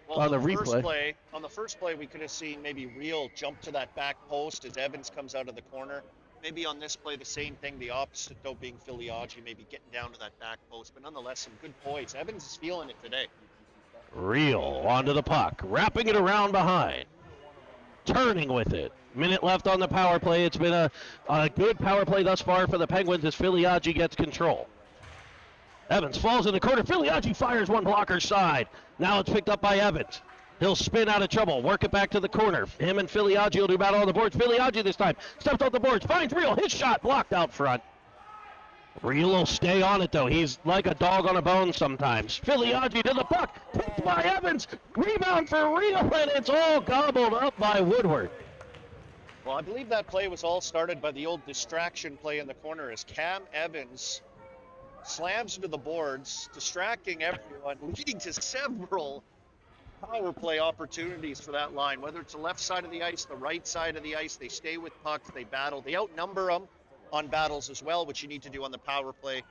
Well, on the replay. On the first play, we could have seen maybe Real jump to that back post as Evans comes out of the corner. Maybe on this play, the same thing, the opposite though, being Filiaggi, maybe getting down to that back post. But nonetheless, some good poise. Evans is feeling it today. Real onto the puck, wrapping it around behind. Turning with it. Minute left on the power play. It's been a good power play thus far for the Penguins as Filiaggi gets control. Evans falls in the corner. Filiaggi fires one blocker side. Now it's picked up by Evans. He'll spin out of trouble. Work it back to the corner. Him and Filiaggi will do battle on the boards. Filiaggi this time steps off the boards. Finds Real. His shot blocked out front. Real will stay on it though. He's like a dog on a bone sometimes. Filiaggi to the puck. Picked by Evans. Rebound for Real, and it's all gobbled up by Woodward. Well, I believe that play was all started by the old distraction play in the corner as Cam Evans slams into the boards, distracting everyone, leading to several power play opportunities for that line, whether it's the left side of the ice, the right side of the ice. They stay with pucks, they battle, they outnumber them on battles as well, which you need to do on the power play,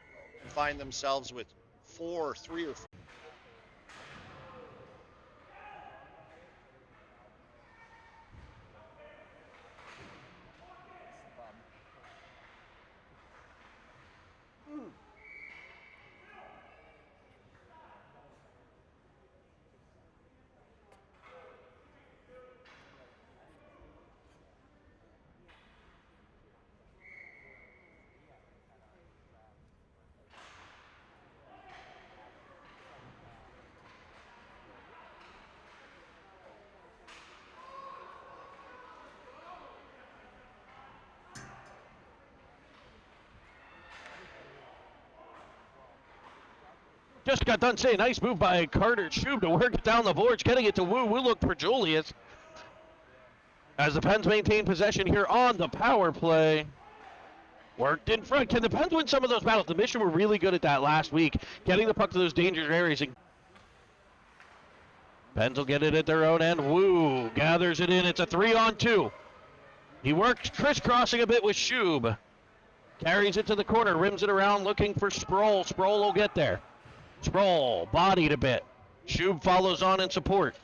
and find themselves with 4, 3, or 4. Just got done saying, nice move by Carter Shube to work it down the boards, getting it to Wu. Wu looked for Julius. As the Pens maintain possession here on the power play. Worked in front. Can the Pens win some of those battles? The Mission were really good at that last week, getting the puck to those dangerous areas. Pens will get it at their own end. Wu gathers it in. It's a 3-on-2. He worked crisscrossing a bit with Shube. Carries it to the corner, rims it around, looking for Sproul. Sproul will get there. Sproul, bodied a bit. Shub follows on in support.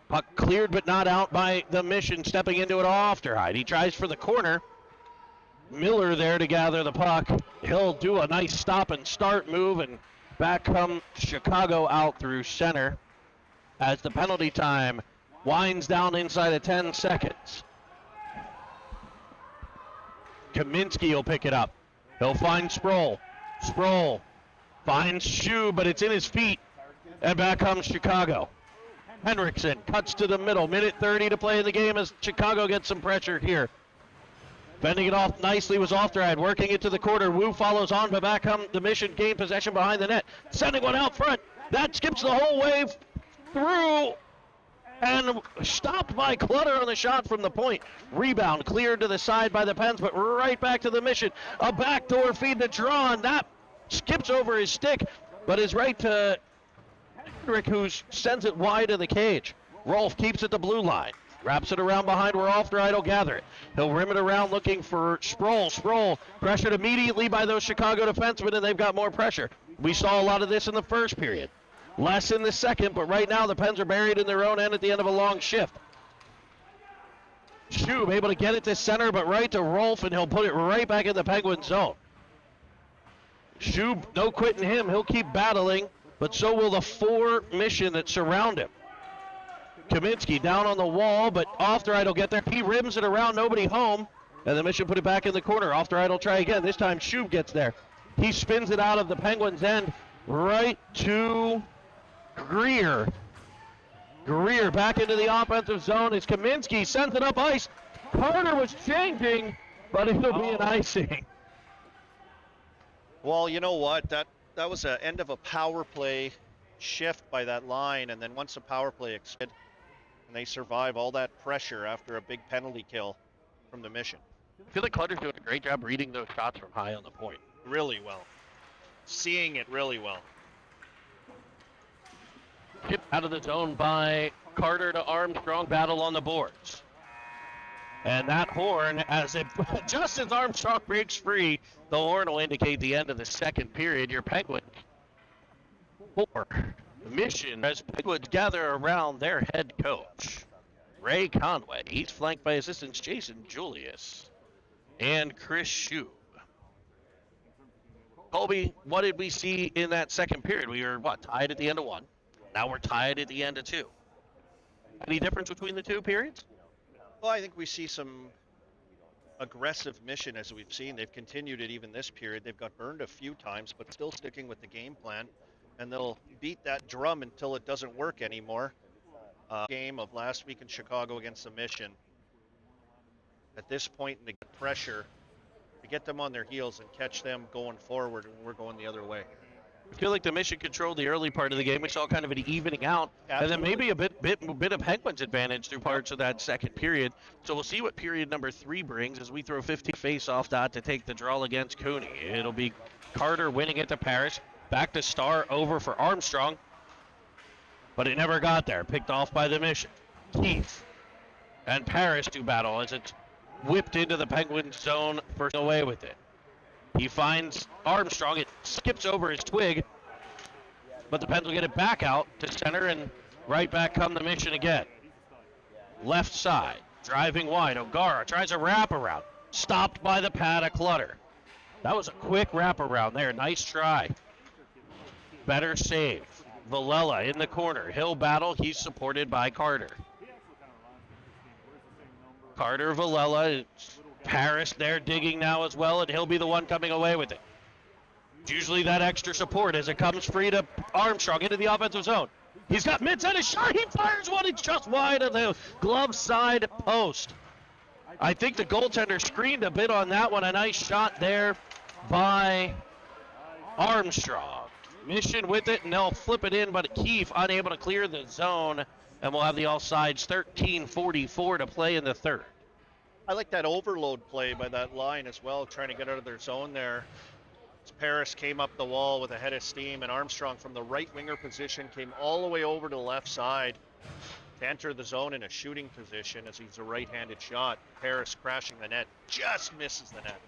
Puck cleared but not out by the Mission, stepping into it off Derhide. He tries for the corner. Miller there to gather the puck. He'll do a nice stop and start move, and back come Chicago out through center as the penalty time winds down inside of 10 seconds. Kaminsky will pick it up. He'll find Sproul. Sproul finds Shub, but it's in his feet, and back comes Chicago. Henriksen cuts to the middle. Minute 30 to play in the game as Chicago gets some pressure here. Fending it off nicely was Ofterhead, working it to the corner. Wu follows on, but back come the Mission, gain possession behind the net. Sending one out front. That skips the whole way through and stopped by Clutter on the shot from the point. Rebound cleared to the side by the Pens, but right back to the Mission. A backdoor feed to Drawn. That skips over his stick, but is right to Hendrick, who sends it wide of the cage. Rolf keeps it the blue line. Wraps it around behind where Ofterheide will gather it. He'll rim it around looking for Sproul. Sproul pressured immediately by those Chicago defensemen, and they've got more pressure. We saw a lot of this in the first period. Less in the second, but right now the Pens are buried in their own end at the end of a long shift. Shub able to get it to center, but right to Rolf, and he'll put it right back in the Penguin zone. Shub, no quitting him. He'll keep battling, but so will the 4 Mission that surround him. Kaminsky down on the wall, but Ofterheide will get there. He rims it around, nobody home, and the Mission put it back in the corner. Ofterheide will try again. This time Shub gets there. He spins it out of the Penguins' end right to Greer. Greer back into the offensive zone as Kaminsky sends it up ice. Carter was changing, but it'll be an icing. Well, you know what? That was an end of a power play shift by that line, and then once the power play extended, and they survive all that pressure after a big penalty kill from the Mission. I feel like Clutter's doing a great job reading those shots from high on the point. Really well. Seeing it really well. Hit out of the zone by Carter to Armstrong, battle on the boards. And that horn, as it just as Armstrong breaks free, the horn will indicate the end of the second period. Your Penguins 4 Mission as Penguins gather around their head coach, Ray Conway. He's flanked by assistants Jason Julius and Chris Shub. Colby, what did we see in that second period? We were, tied at the end of 1. Now we're tied at the end of 2. Any difference between the 2 periods? Well, I think we see some aggressive Mission as we've seen. They've continued it even this period. They've got burned a few times, but still sticking with the game plan. And they'll beat that drum until it doesn't work anymore. Game of last week in Chicago against the Mission. At this point in the pressure, to get them on their heels and catch them going forward, and we're going the other way. I feel like the Mission controlled the early part of the game. We saw kind of an evening out, Absolutely. And then maybe a bit of Penguins' advantage through parts of that second period. So we'll see what period number 3 brings as we throw 15 face-off dot to take the draw against Cooney. It'll be Carter winning it to Paris. Back to Starr, over for Armstrong. But it never got there. Picked off by the Mission. Keith and Paris do battle as it's whipped into the Penguins zone, first away with it. He finds Armstrong. It skips over his twig. But the Pens will get it back out to center, and right back come the Mission again. Left side, driving wide. O'Gara tries a wraparound. Stopped by the pad of Clutter. That was a quick wraparound there. Nice try. Better save. Villela in the corner. He'll battle. He's supported by Carter. Carter, Villela. Paris there digging now as well, and he'll be the one coming away with it. Usually that extra support as it comes free to Armstrong into the offensive zone. He's got mitts and a shot. He fires one. It's just wide of the glove side post. I think the goaltender screened a bit on that one. A nice shot there by Armstrong. Mission with it, and they'll flip it in, but Keefe unable to clear the zone, and we'll have the offsides. 13:44 to play in the third. I like that overload play by that line as well, trying to get out of their zone there. As Paris came up the wall with a head of steam, and Armstrong from the right winger position came all the way over to the left side to enter the zone in a shooting position as he's a right-handed shot. Paris crashing the net, just misses the net.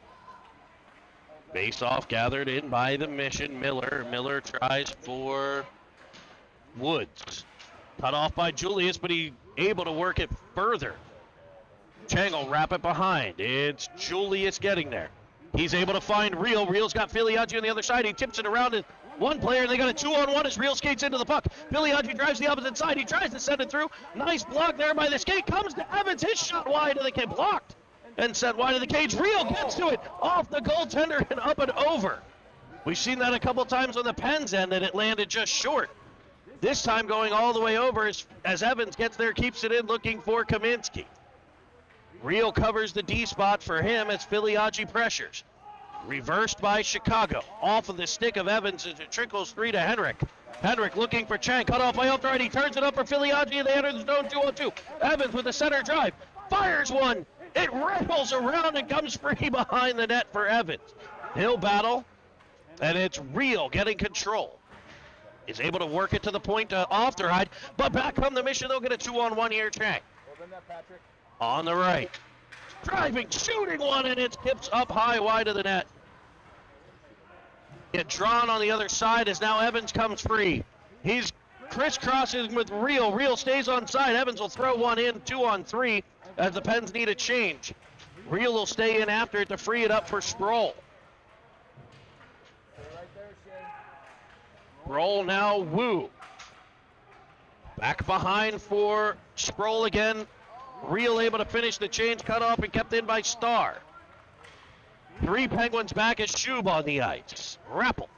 Face off gathered in by the Mission. Miller tries for Woods. Cut off by Julius, but he able to work it further. Chang will wrap it behind. It's Julius getting there. He's able to find Real. Real's got Filiaggi on the other side. He tips it around to one player, and they got a 2-on-1 as Real skates into the puck. Filiaggi drives the opposite side. He tries to send it through. Nice block there by the skate. Comes to Evans. His shot wide of the cage. Blocked and sent wide of the cage. Real gets to it. Off the goaltender and up and over. We've seen that a couple times on the Pens end, and it landed just short. This time going all the way over as Evans gets there, keeps it in, looking for Kaminsky. Real covers the D spot for him as Filiaggi pressures. Reversed by Chicago. Off of the stick of Evans as it trickles free to Henrik. Henrik looking for Chang. Cut off by Altright. He turns it up for Filiaggi and they enter the zone 2-on-2. Evans with a center drive. Fires one. It rattles around and comes free behind the net for Evans. He'll battle. And it's Real getting control. Is able to work it to the point to Altright. But back come the Mission. They'll get a 2-on-1 here. Chang. On the right. Driving, shooting one, and it tips up high wide of the net. Get drawn on the other side as now Evans comes free. He's crisscrossing with Real. Real stays on side. Evans will throw one in, 2-on-3, as the Pens need a change. Real will stay in after it to free it up for Sproul. Sproul now Woo. Back behind for Sproul again. Real able to finish the change, cut off and kept in by Starr. 3 Penguins back as Shub on the ice. Rappel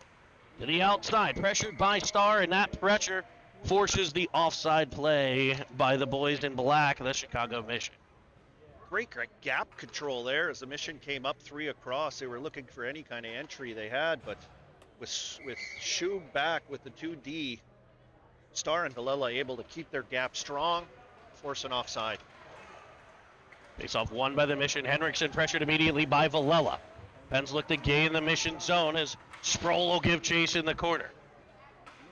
to the outside, pressured by Starr, and that pressure forces the offside play by the boys in black, the Chicago Mission. Great gap control there as the Mission came up 3 across. They were looking for any kind of entry they had, but with Shub back with the 2D, Starr and Delela able to keep their gap strong, force an offside. Face-off won by the Mission. Henriksen pressured immediately by Villela. Pens look to gain the Mission zone as Sproul will give chase in the corner.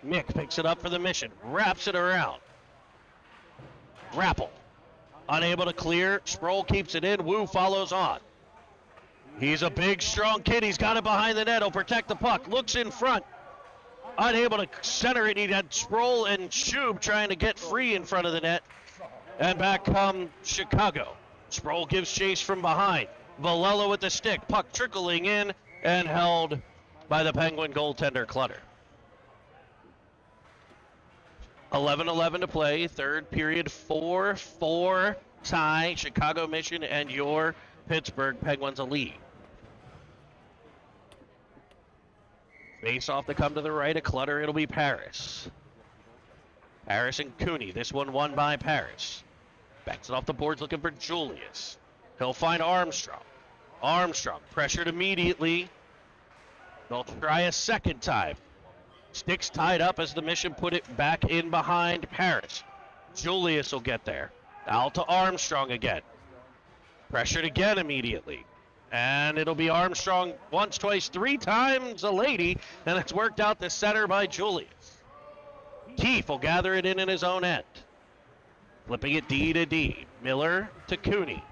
Mick picks it up for the Mission. Wraps it around. Rappel. Unable to clear. Sproul keeps it in. Woo follows on. He's a big, strong kid. He's got it behind the net. He'll protect the puck. Looks in front. Unable to center it. He had Sproul and Shub trying to get free in front of the net. And back come Chicago. Sproul gives chase from behind. Villela with the stick. Puck trickling in and held by the Penguin goaltender Clutter. 11:11 to play. Third period, 4-4 tie. Chicago Mission and your Pittsburgh Penguins a lead. Face off to come to the right of Clutter. It'll be Paris. Paris and Cooney. This one won by Paris. Backs it off the boards looking for Julius. He'll find Armstrong. Armstrong pressured immediately. They'll try a second time. Sticks tied up as the Mission put it back in behind Paris. Julius will get there. Out to Armstrong again. Pressured again immediately. And it'll be Armstrong once, twice, 3 times a lady. And it's worked out the center by Julius. Keefe will gather it in his own end. Flipping it D to D. Miller to Cooney.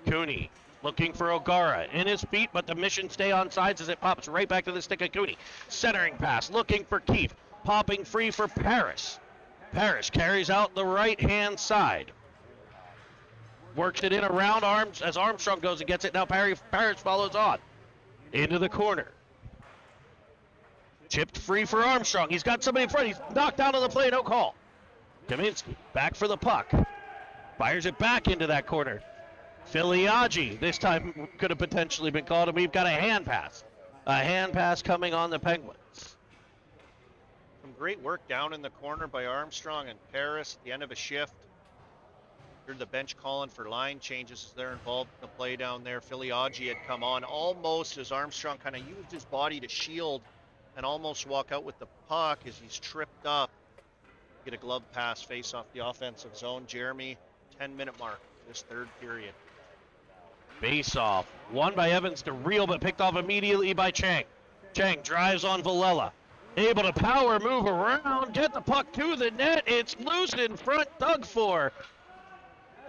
Cooney looking for O'Gara. In his feet, but the Mission stay on sides as it pops right back to the stick of Cooney. Centering pass, looking for Keefe. Popping free for Paris. Paris carries out the right-hand side. Works it in around Arms as Armstrong goes and gets it. Now Paris follows on. Into the corner. Chipped free for Armstrong. He's got somebody in front. He's knocked out on the play. No call. Kaminsky back for the puck. Fires it back into that corner. Filiaggi this time could have potentially been called, and we've got a hand pass. A hand pass coming on the Penguins. Some great work down in the corner by Armstrong and Paris at the end of a shift. Heard the bench calling for line changes as they're involved in the play down there. Filiaggi had come on almost as Armstrong kind of used his body to shield and almost walk out with the puck as he's tripped up. Get a glove pass, face off the offensive zone. Jeremy, 10-minute mark this third period. Face off. Won by Evans to Real, but picked off immediately by Chang. Chang drives on Villela. Able to power move around, get the puck to the net. It's loose in front, dug for.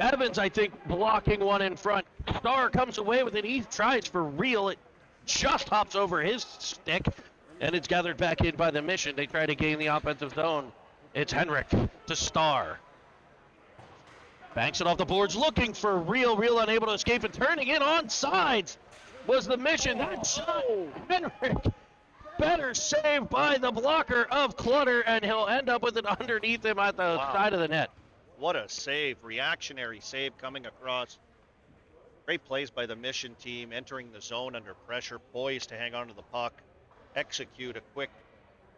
Evans, I think, blocking one in front. Starr comes away with it. He tries for Real. It just hops over his stick, and it's gathered back in by the Mission. They try to gain the offensive zone. It's Henrik to Star. Banks it off the boards, looking for Real, unable to escape, and turning in on sides was the Mission. That shot, Henrik, better save by the blocker of Clutter, and he'll end up with it underneath him at the side of the net. What a save, reactionary save coming across. Great plays by the Mission team, entering the zone under pressure, poised to hang on to the puck, execute a quick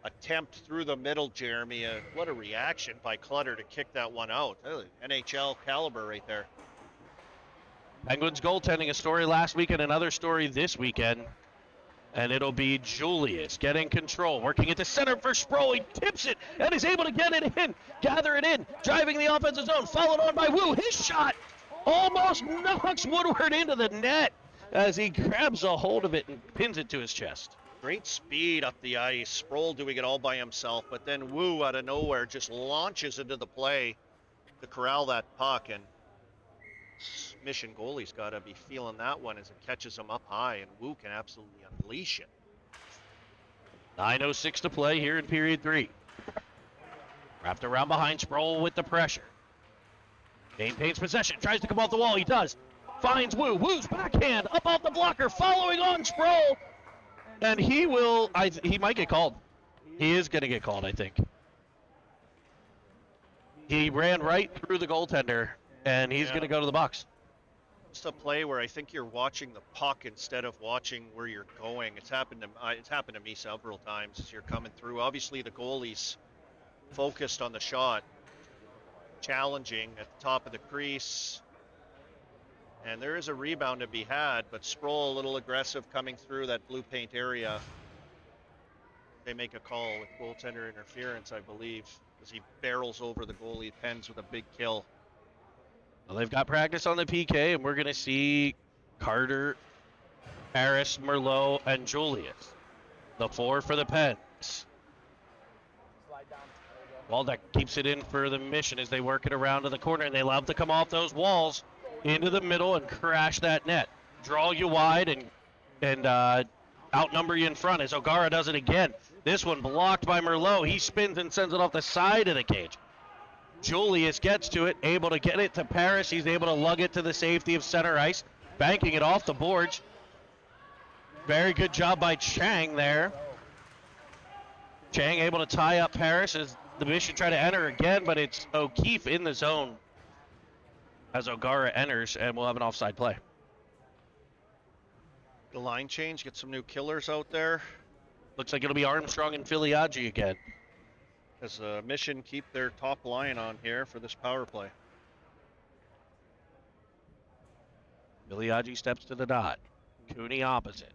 attempt through the middle, Jeremy. What a reaction by Clutter to kick that one out. NHL caliber right there. Penguins goaltending, a story last week and another story this weekend. And it'll be Julius getting control, working at the center for Sproul. He tips it and is able to get it in, gather it in, driving the offensive zone, followed on by Wu. His shot almost knocks Woodward into the net as he grabs a hold of it and pins it to his chest. Great speed up the ice. Sproul doing it all by himself, but then Wu out of nowhere just launches into the play to corral that puck, and Mission goalie's got to be feeling that one as it catches him up high, and Wu can absolutely unleash it. 9:06 to play here in period 3. Wrapped around behind Sproul with the pressure. Maintains possession, tries to come off the wall, he does. Finds Wu, Wu's backhand, up off the blocker, following on Sproul. And he might get called. He is going to get called, I think. He ran right through the goaltender, and he's going to go to the box. It's a play where I think you're watching the puck instead of watching where you're going. It's happened to me several times as you're coming through. Obviously, the goalie's focused on the shot, challenging at the top of the crease. And there is a rebound to be had, but Sproul a little aggressive coming through that blue paint area. They make a call with goaltender interference, I believe, as he barrels over the goalie, Pens with a big kill. Well, they've got practice on the PK, and we're going to see Carter, Harris, Merlot, and Julius. The 4 for the Pens. Slide down. There you go. Waldeck keeps it in for the Mission as they work it around to the corner, and they love to come off those walls into the middle and crash that net. Draw you wide and outnumber you in front as O'Gara does it again. This one blocked by Merlot. He spins and sends it off the side of the cage. Julius gets to it, able to get it to Paris. He's able to lug it to the safety of center ice, banking it off the boards. Very good job by Chang there. Chang able to tie up Paris as the Mission try to enter again, but it's O'Keefe in the zone as O'Gara enters, and we'll have an offside play. The line change, get some new killers out there. Looks like it'll be Armstrong and Filiaggi again. As Mission keep their top line on here for this power play. Filiaggi steps to the dot. Cooney opposite.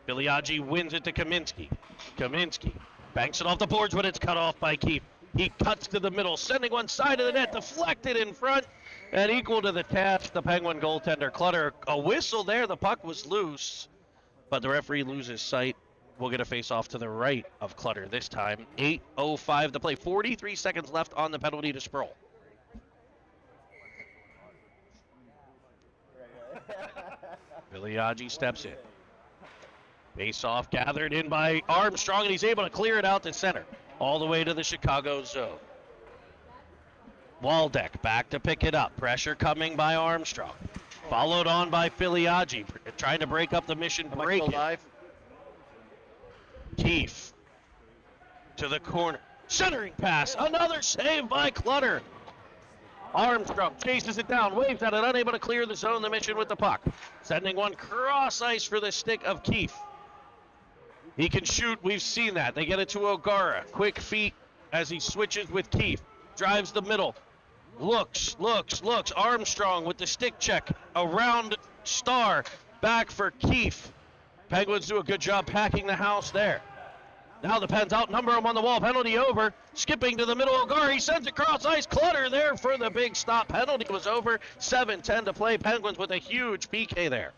Filiaggi wins it to Kaminsky. Kaminsky banks it off the boards, but it's cut off by Keefe. He cuts to the middle, sending one side of the net, deflected in front, and equal to the task, the Penguin goaltender, Clutter. A whistle there, the puck was loose, but the referee loses sight. We'll get a face-off to the right of Clutter this time. 8:05 to play, 43 seconds left on the penalty to Sproul. Filiaggi steps in. Face-off gathered in by Armstrong, and he's able to clear it out to center, all the way to the Chicago zone. Waldeck back to pick it up. Pressure coming by Armstrong. Followed on by Filiaggi, trying to break up the Mission break. Keefe to the corner. Centering pass. Another save by Clutter. Armstrong chases it down, waves at it, unable to clear the zone, the Mission with the puck. Sending one cross ice for the stick of Keefe. He can shoot, we've seen that. They get it to O'Gara. Quick feet as he switches with Keefe. Drives the middle. Looks. Armstrong with the stick check around Star. Back for Keefe. Penguins do a good job packing the house there. Now the Pens outnumber him on the wall. Penalty over. Skipping to the middle. O'Gara, he sends it across ice. Clutter there for the big stop. Penalty was over. 7:10 to play. Penguins with a huge PK there.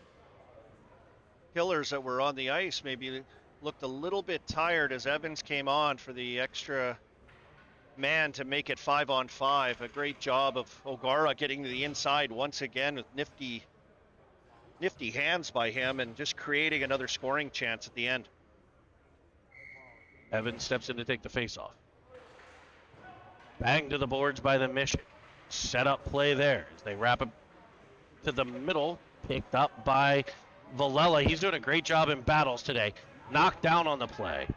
Killers that were on the ice maybe looked a little bit tired as Evans came on for the extra man to make it 5-on-5. A great job of O'Gara getting to the inside once again with nifty nifty hands by him and just creating another scoring chance at the end. Evans steps in to take the face-off. Bang to the boards by the Mission. Set up play there as they wrap it to the middle. Picked up by Villela. He's doing a great job in battles today. Knocked down on the play.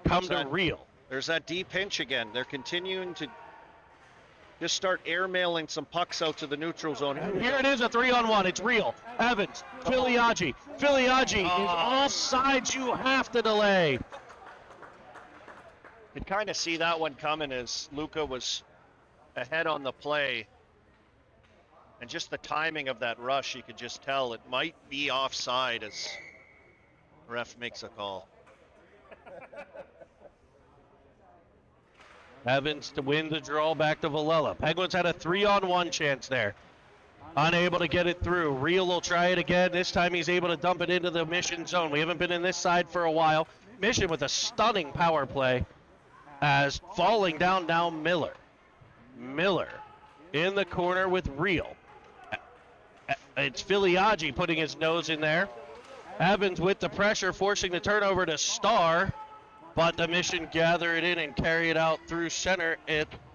Come to Real. There's that deep pinch again. They're continuing to just start airmailing some pucks out to the neutral zone. Here it is, a 3-on-1. It's Real. Evans. Filiaggi. Filiaggi is offsides. You have to delay. Could kind of see that one coming as Luka was ahead on the play. And just the timing of that rush, you could just tell it might be offside as ref makes a call. Evans to win the draw back to Villela. Penguins had a 3-on-1 chance there. Unable to get it through. Real will try it again. This time he's able to dump it into the Mission zone. We haven't been in this side for a while. Mission with a stunning power play as falling down now Miller. Miller in the corner with Real. It's Filiaggi putting his nose in there. Evans with the pressure, forcing the turnover to Starr. But the Mission gather it in and carry it out through center.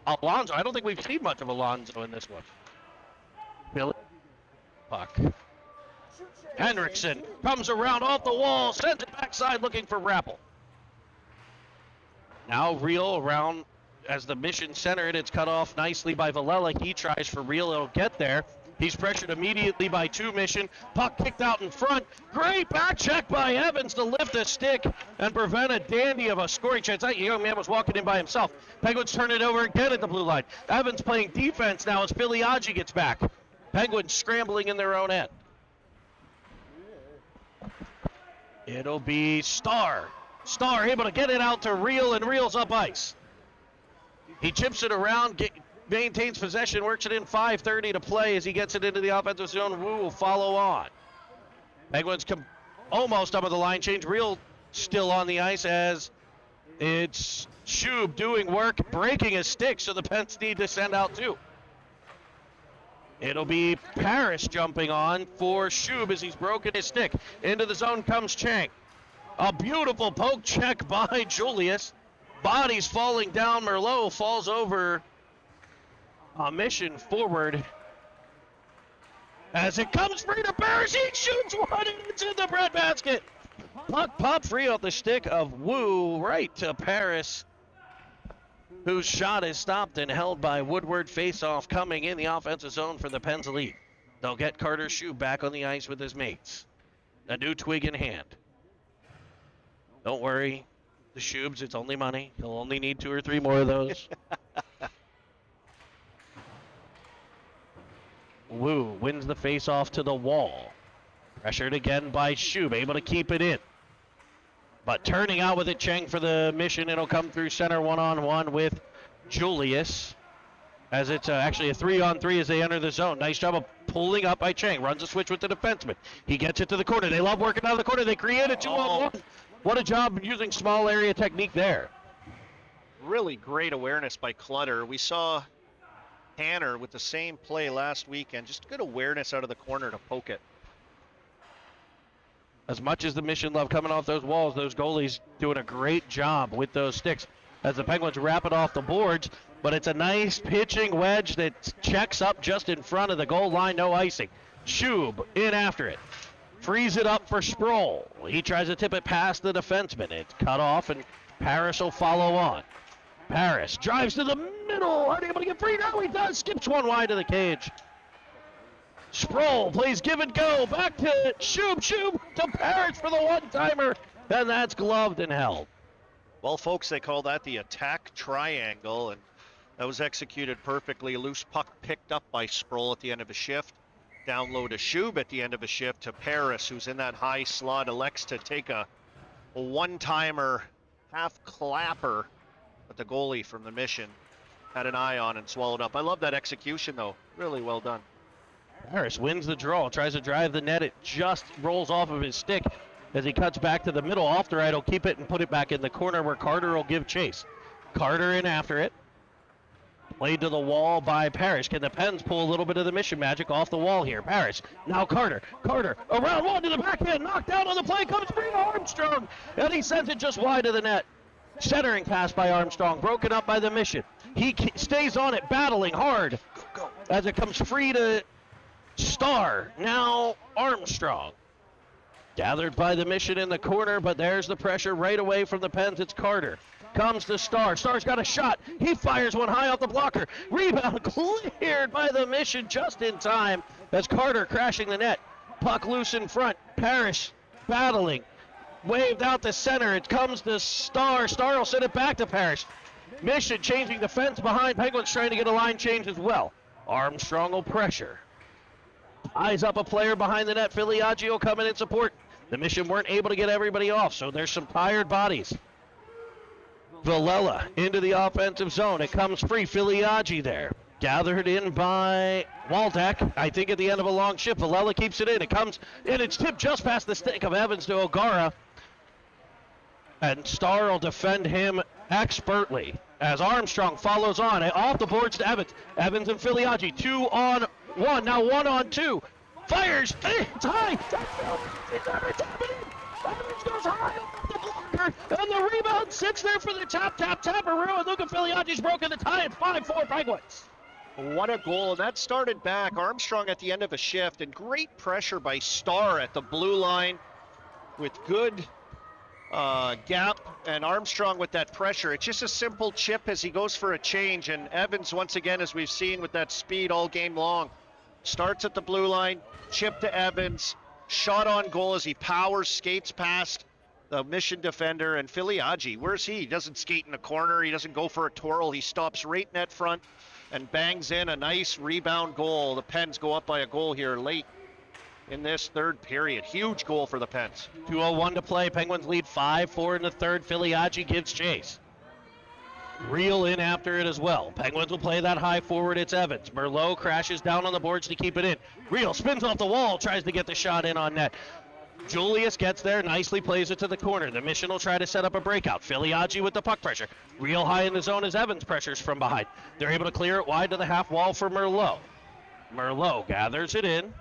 Alonso. I don't think we've seen much of Alonso in this one. Billy. Puck. Henriksen comes around off the wall, sends it backside looking for Rappel. Now Real around as the Mission center it. It's cut off nicely by Villela. He tries for Real. It'll get there. He's pressured immediately by two Mission. Puck kicked out in front. Great back check by Evans to lift a stick and prevent a dandy of a scoring chance. That young man was walking in by himself. Penguins turn it over again at the blue line. Evans playing defense now as Filiaggi gets back. Penguins scrambling in their own end. It'll be Starr. Starr able to get it out to Real, and Real's up ice. He chips it around, maintains possession, works it in. 5:30 to play as he gets it into the offensive zone. Wu will follow on. Penguins come almost up with the line change. Real still on the ice as it's Shub doing work, breaking his stick, so the Pens need to send out two. It'll be Paris jumping on for Shub as he's broken his stick. Into the zone comes Chang. A beautiful poke check by Julius. Bodies falling down. Merlot falls over a Mission forward. As it comes free to Paris, he shoots one and it's in the breadbasket. Puck popped free off the stick of Wu right to Paris, whose shot is stopped and held by Woodward. Face-off coming in the offensive zone for the Pens elite. They'll get Carter Shub back on the ice with his mates. A new twig in hand. Don't worry, the Shubs, it's only money. He'll only need 2 or 3 more of those. Wu wins the face-off to the wall. Pressured again by Shub, able to keep it in. But turning out with it, Cheng for the Mission. It'll come through center one-on-one with Julius. As it's actually a 3-on-3 as they enter the zone. Nice job of pulling up by Cheng. Runs a switch with the defenseman. He gets it to the corner. They love working out of the corner. They create a 2-on-1. What a job using small area technique there. Really great awareness by Clutter. We saw Tanner with the same play last weekend. Just good awareness out of the corner to poke it. As much as the Mission love coming off those walls, those goalies doing a great job with those sticks as the Penguins wrap it off the boards. But it's a nice pitching wedge that checks up just in front of the goal line, no icing. Shub in after it. Frees it up for Sproul. He tries to tip it past the defenseman. It's cut off, and Paris will follow on. Paris drives to the middle. Unable to get free. Now he does. Skips one wide of the cage. Sproul plays give and go. Back to Shub. Shub to Paris for the one-timer. And that's gloved and held. Well, folks, they call that the attack triangle, and that was executed perfectly. A loose puck picked up by Sproul at the end of a shift. Down low to Shub at the end of a shift to Paris, who's in that high slot, elects to take a one-timer, half-clapper, but the goalie from the Mission had an eye on and swallowed up. I love that execution, though. Really well done. Paris wins the draw, tries to drive the net. It just rolls off of his stick as he cuts back to the middle. Off the right, he'll keep it and put it back in the corner where Carter will give chase. Carter in after it. Played to the wall by Parrish. Can the Pens pull a little bit of the mission magic off the wall here? Parrish. Now Carter. Carter around one to the backhand. Knocked down on the play. Comes free to Armstrong. And he sends it just wide of the net. Centering pass by Armstrong. Broken up by the mission. He stays on it, battling hard as it comes free to Starr. Now Armstrong. Gathered by the mission in the corner, but there's the pressure right away from the Pens. It's Carter. Comes to Starr. Starr's got a shot. He fires one high off the blocker. Rebound cleared by the mission just in time as Carter crashing the net. Puck loose in front. Parrish battling. Waved out the center. It comes to Starr. Starr will send it back to Parrish. Mission changing the fence behind. Penguins trying to get a line change as well. Armstrong will pressure. Eyes up a player behind the net. Filiaggi will come in support. The Mission weren't able to get everybody off, so there's some tired bodies. Villela into the offensive zone. It comes free. Filiaggi there. Gathered in by Waldeck. I think at the end of a long shift. Villela keeps it in. It comes in. It's tipped just past the stick of Evans to O'Gara. And Starr will defend him expertly as Armstrong follows on. Off the boards to Evans. Evans and Filiaggi. 2-on-1. Now 1-on-2. Fires. It's high. It's happening. Evans goes high off the blocker. And the rebound sits there for the tap. And look at Filiaggi's broken the tie. It's 5-4 Penguins. What a goal, and that started back. Armstrong at the end of a shift, and great pressure by Starr at the blue line with good gap, and Armstrong with that pressure. It's just a simple chip as he goes for a change, and Evans, once again, as we've seen with that speed all game long, starts at the blue line, chip to Evans, shot on goal as he powers, skates past the Mission defender, and Filiaggi, where's he? He doesn't skate in the corner, he doesn't go for a twirl, he stops right net front and bangs in a nice rebound goal. The Pens go up by a goal here late in this third period. Huge goal for the Pens. 2:01 to play. Penguins lead 5-4 in the third. Filiaggi gives chase. Reel in after it as well. Penguins will play that high forward. It's Evans. Merlot crashes down on the boards to keep it in. Reel spins off the wall, tries to get the shot in on net. Julius gets there, nicely plays it to the corner. The Mission will try to set up a breakout. Filiaggi with the puck pressure. Reel high in the zone as Evans pressures from behind. They're able to clear it wide to the half wall for Merlot. Merlot gathers it in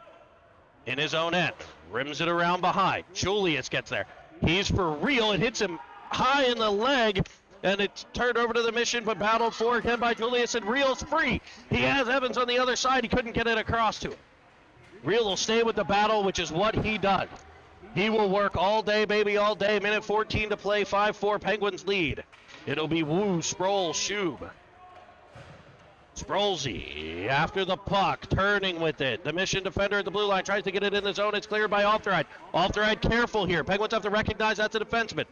his own end. Rims it around behind. Julius gets there. He's for Reel. It hits him high in the leg, and it's turned over to the Mission, but battled for again by Julius, and Reel's free. He has Evans on the other side. He couldn't get it across to him. Reel will stay with the battle, which is what he does. He will work all day, baby, all day. Minute 14 to play, 5-4 Penguins lead. It'll be Wu, Sproul, Shub. Sprolzy after the puck, turning with it. The Mission defender at the blue line tries to get it in the zone. It's cleared by Ofteride. Ofteride careful here. Penguins have to recognize that's a defenseman.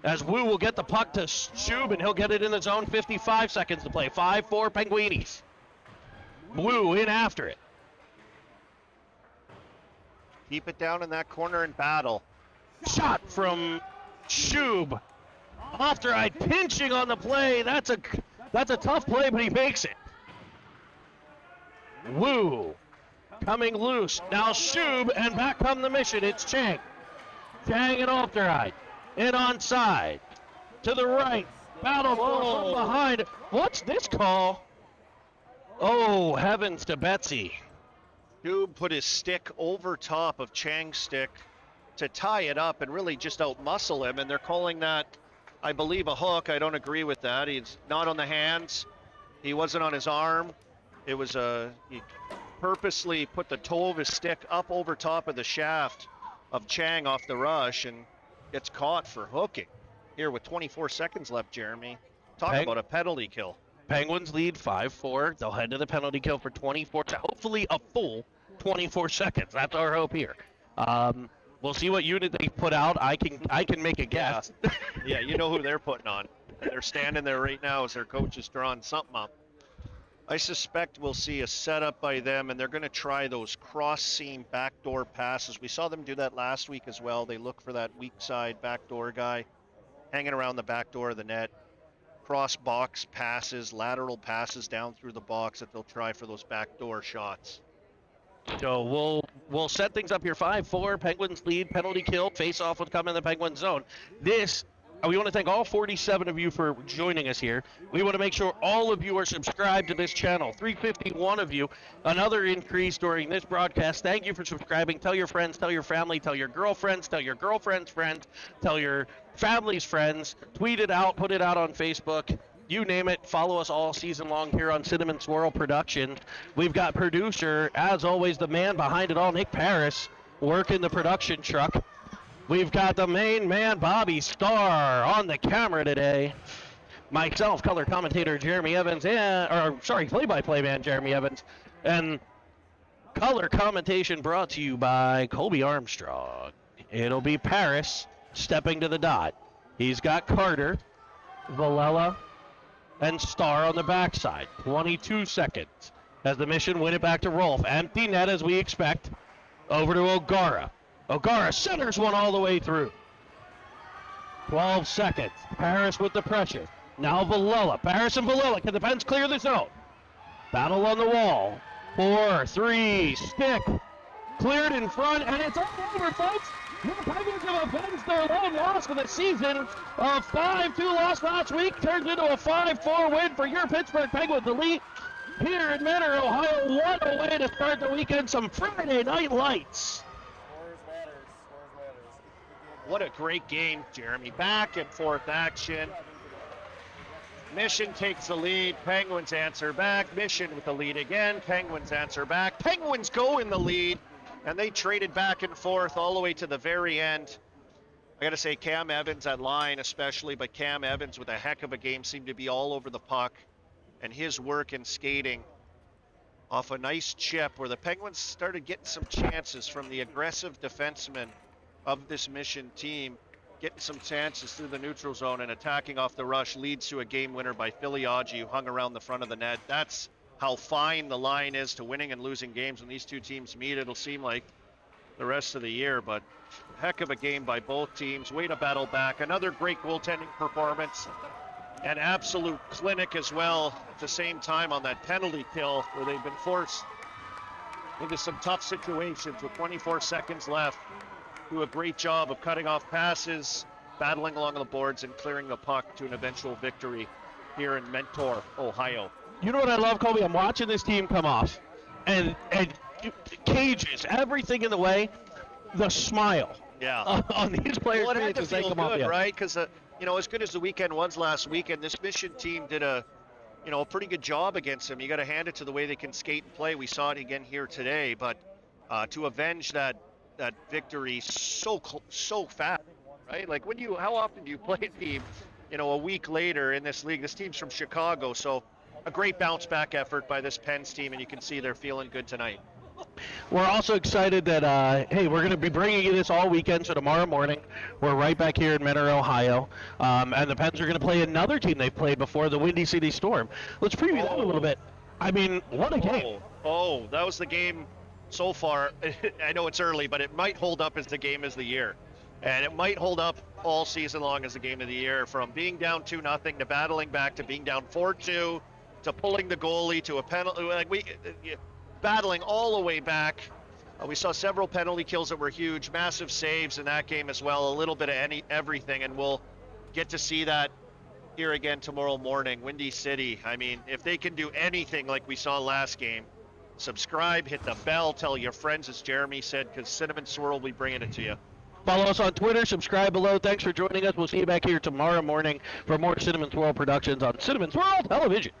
As Wu will get the puck to Shub, and he'll get it in the zone. 55 seconds to play. 5-4 Penguinis. Wu in after it. Keep it down in that corner and battle. Shot from Shub. Ofteride pinching on the play. That's a tough play, but he makes it. Wu coming loose. Now Shub, and back come the Mission. It's Chang. Chang and Ofteride. In onside. To the right. Battle from behind. What's this call? Oh, heavens to Betsy. Shub put his stick over top of Chang's stick to tie it up and really just out-muscle him, and they're calling that, I believe, a hook. I don't agree with that. He's not on the hands. He wasn't on his arm. It was he purposely put the toe of his stick up over top of the shaft of Chang off the rush and gets caught for hooking. Here with 24 seconds left, Jeremy. Talk about a penalty kill. Penguins lead 5-4. They'll head to the penalty kill for 24, hopefully a full 24 seconds. That's our hope here. We'll see what unit they put out. I can make a guess. Yeah, you know who they're putting on. They're standing there right now as their coach is drawing something up. I suspect we'll see a setup by them, and they're going to try those cross-seam backdoor passes. We saw them do that last week as well. They look for that weak side backdoor guy hanging around the back door of the net. Cross box passes, lateral passes down through the box that they'll try for those backdoor shots. So we'll set things up here. 5-4, Penguins lead, penalty kill, face-off would come in the Penguin zone. This We want to thank all 47 of you for joining us here. We want to make sure all of you are subscribed to this channel. 351 of you, another increase during this broadcast. Thank you for subscribing. Tell your friends, tell your family, tell your girlfriends, tell your girlfriend's friends, tell your family's friends. Tweet it out, put it out on Facebook. You name it. Follow us all season long here on Cinnamon Swirl Productions. We've got producer, as always, the man behind it all, Nick Paris, working the production truck. We've got the main man, Bobby Starr, on the camera today. Myself, color commentator Jeremy Evans, play-by-play man Jeremy Evans, and color commentation brought to you by Colby Armstrong. It'll be Paris stepping to the dot. He's got Carter, Villela, and Starr on the backside. 22 seconds as the Mission win it back to Rolf. Empty net as we expect. Over to O'Gara. O'Gara centers one all the way through. 12 seconds. Paris with the pressure. Now Villela. Paris and Villela. Can the Pens clear the zone? Battle on the wall. 4-3. Stick. Cleared in front, and it's all over, folks. The Penguins have avenged their lone loss of the season. A 5-2 loss last week turns into a 5-4 win for your Pittsburgh Penguins elite. Here in Manor, Ohio, what a way to start the weekend. Some Friday night lights. What a great game, Jeremy. Back and forth action. Mission takes the lead. Penguins answer back. Mission with the lead again. Penguins answer back. Penguins go in the lead, and they traded back and forth all the way to the very end. I got to say, Cam Evans at line especially, but Cam Evans with a heck of a game, seemed to be all over the puck. And his work and skating off a nice chip where the Penguins started getting some chances from the aggressive defensemen of this Mission team, getting some chances through the neutral zone and attacking off the rush, leads to a game winner by Filiaggi, who hung around the front of the net. That's how fine the line is to winning and losing games. When these two teams meet, it'll seem like the rest of the year, but heck of a game by both teams. Way to battle back. Another great goaltending performance. An absolute clinic as well at the same time on that penalty kill where they've been forced into some tough situations with 24 seconds left. Do a great job of cutting off passes, battling along the boards, and clearing the puck to an eventual victory here in Mentor, Ohio. You know what I love, Colby? I'm watching this team come off, and cages, everything in the way, the smile. Yeah. On these players' well, it had to faces, they feel come off, good, yeah. right? Because as good as the weekend was last weekend, this Mission team did a pretty good job against them. You got to hand it to the way they can skate and play. We saw it again here today, but to avenge that victory so fast, right? Like how often do you play a team, a week later in this league? This team's from Chicago, so a great bounce back effort by this Pens team, and you can see they're feeling good tonight. We're also excited that, we're going to be bringing you this all weekend, so tomorrow morning we're right back here in Mentor, Ohio, and the Pens are going to play another team they've played before, the Windy City Storm. Let's preview that a little bit. I mean, what a game. Oh, that was the game so far. I know it's early, but it might hold up as the game of the year. And it might hold up all season long as the game of the year, from being down 2-0 to battling back to being down 4-2 to pulling the goalie to a penalty. Battling all the way back. We saw several penalty kills that were huge, massive saves in that game as well, a little bit of everything, and we'll get to see that here again tomorrow morning. Windy City, I mean, if they can do anything like we saw last game, subscribe, hit the bell, tell your friends, as Jeremy said, because Cinnamon Swirl will be bringing it to you. Follow us on Twitter, subscribe below. Thanks for joining us. We'll see you back here tomorrow morning for more Cinnamon Swirl Productions on Cinnamon Swirl Television.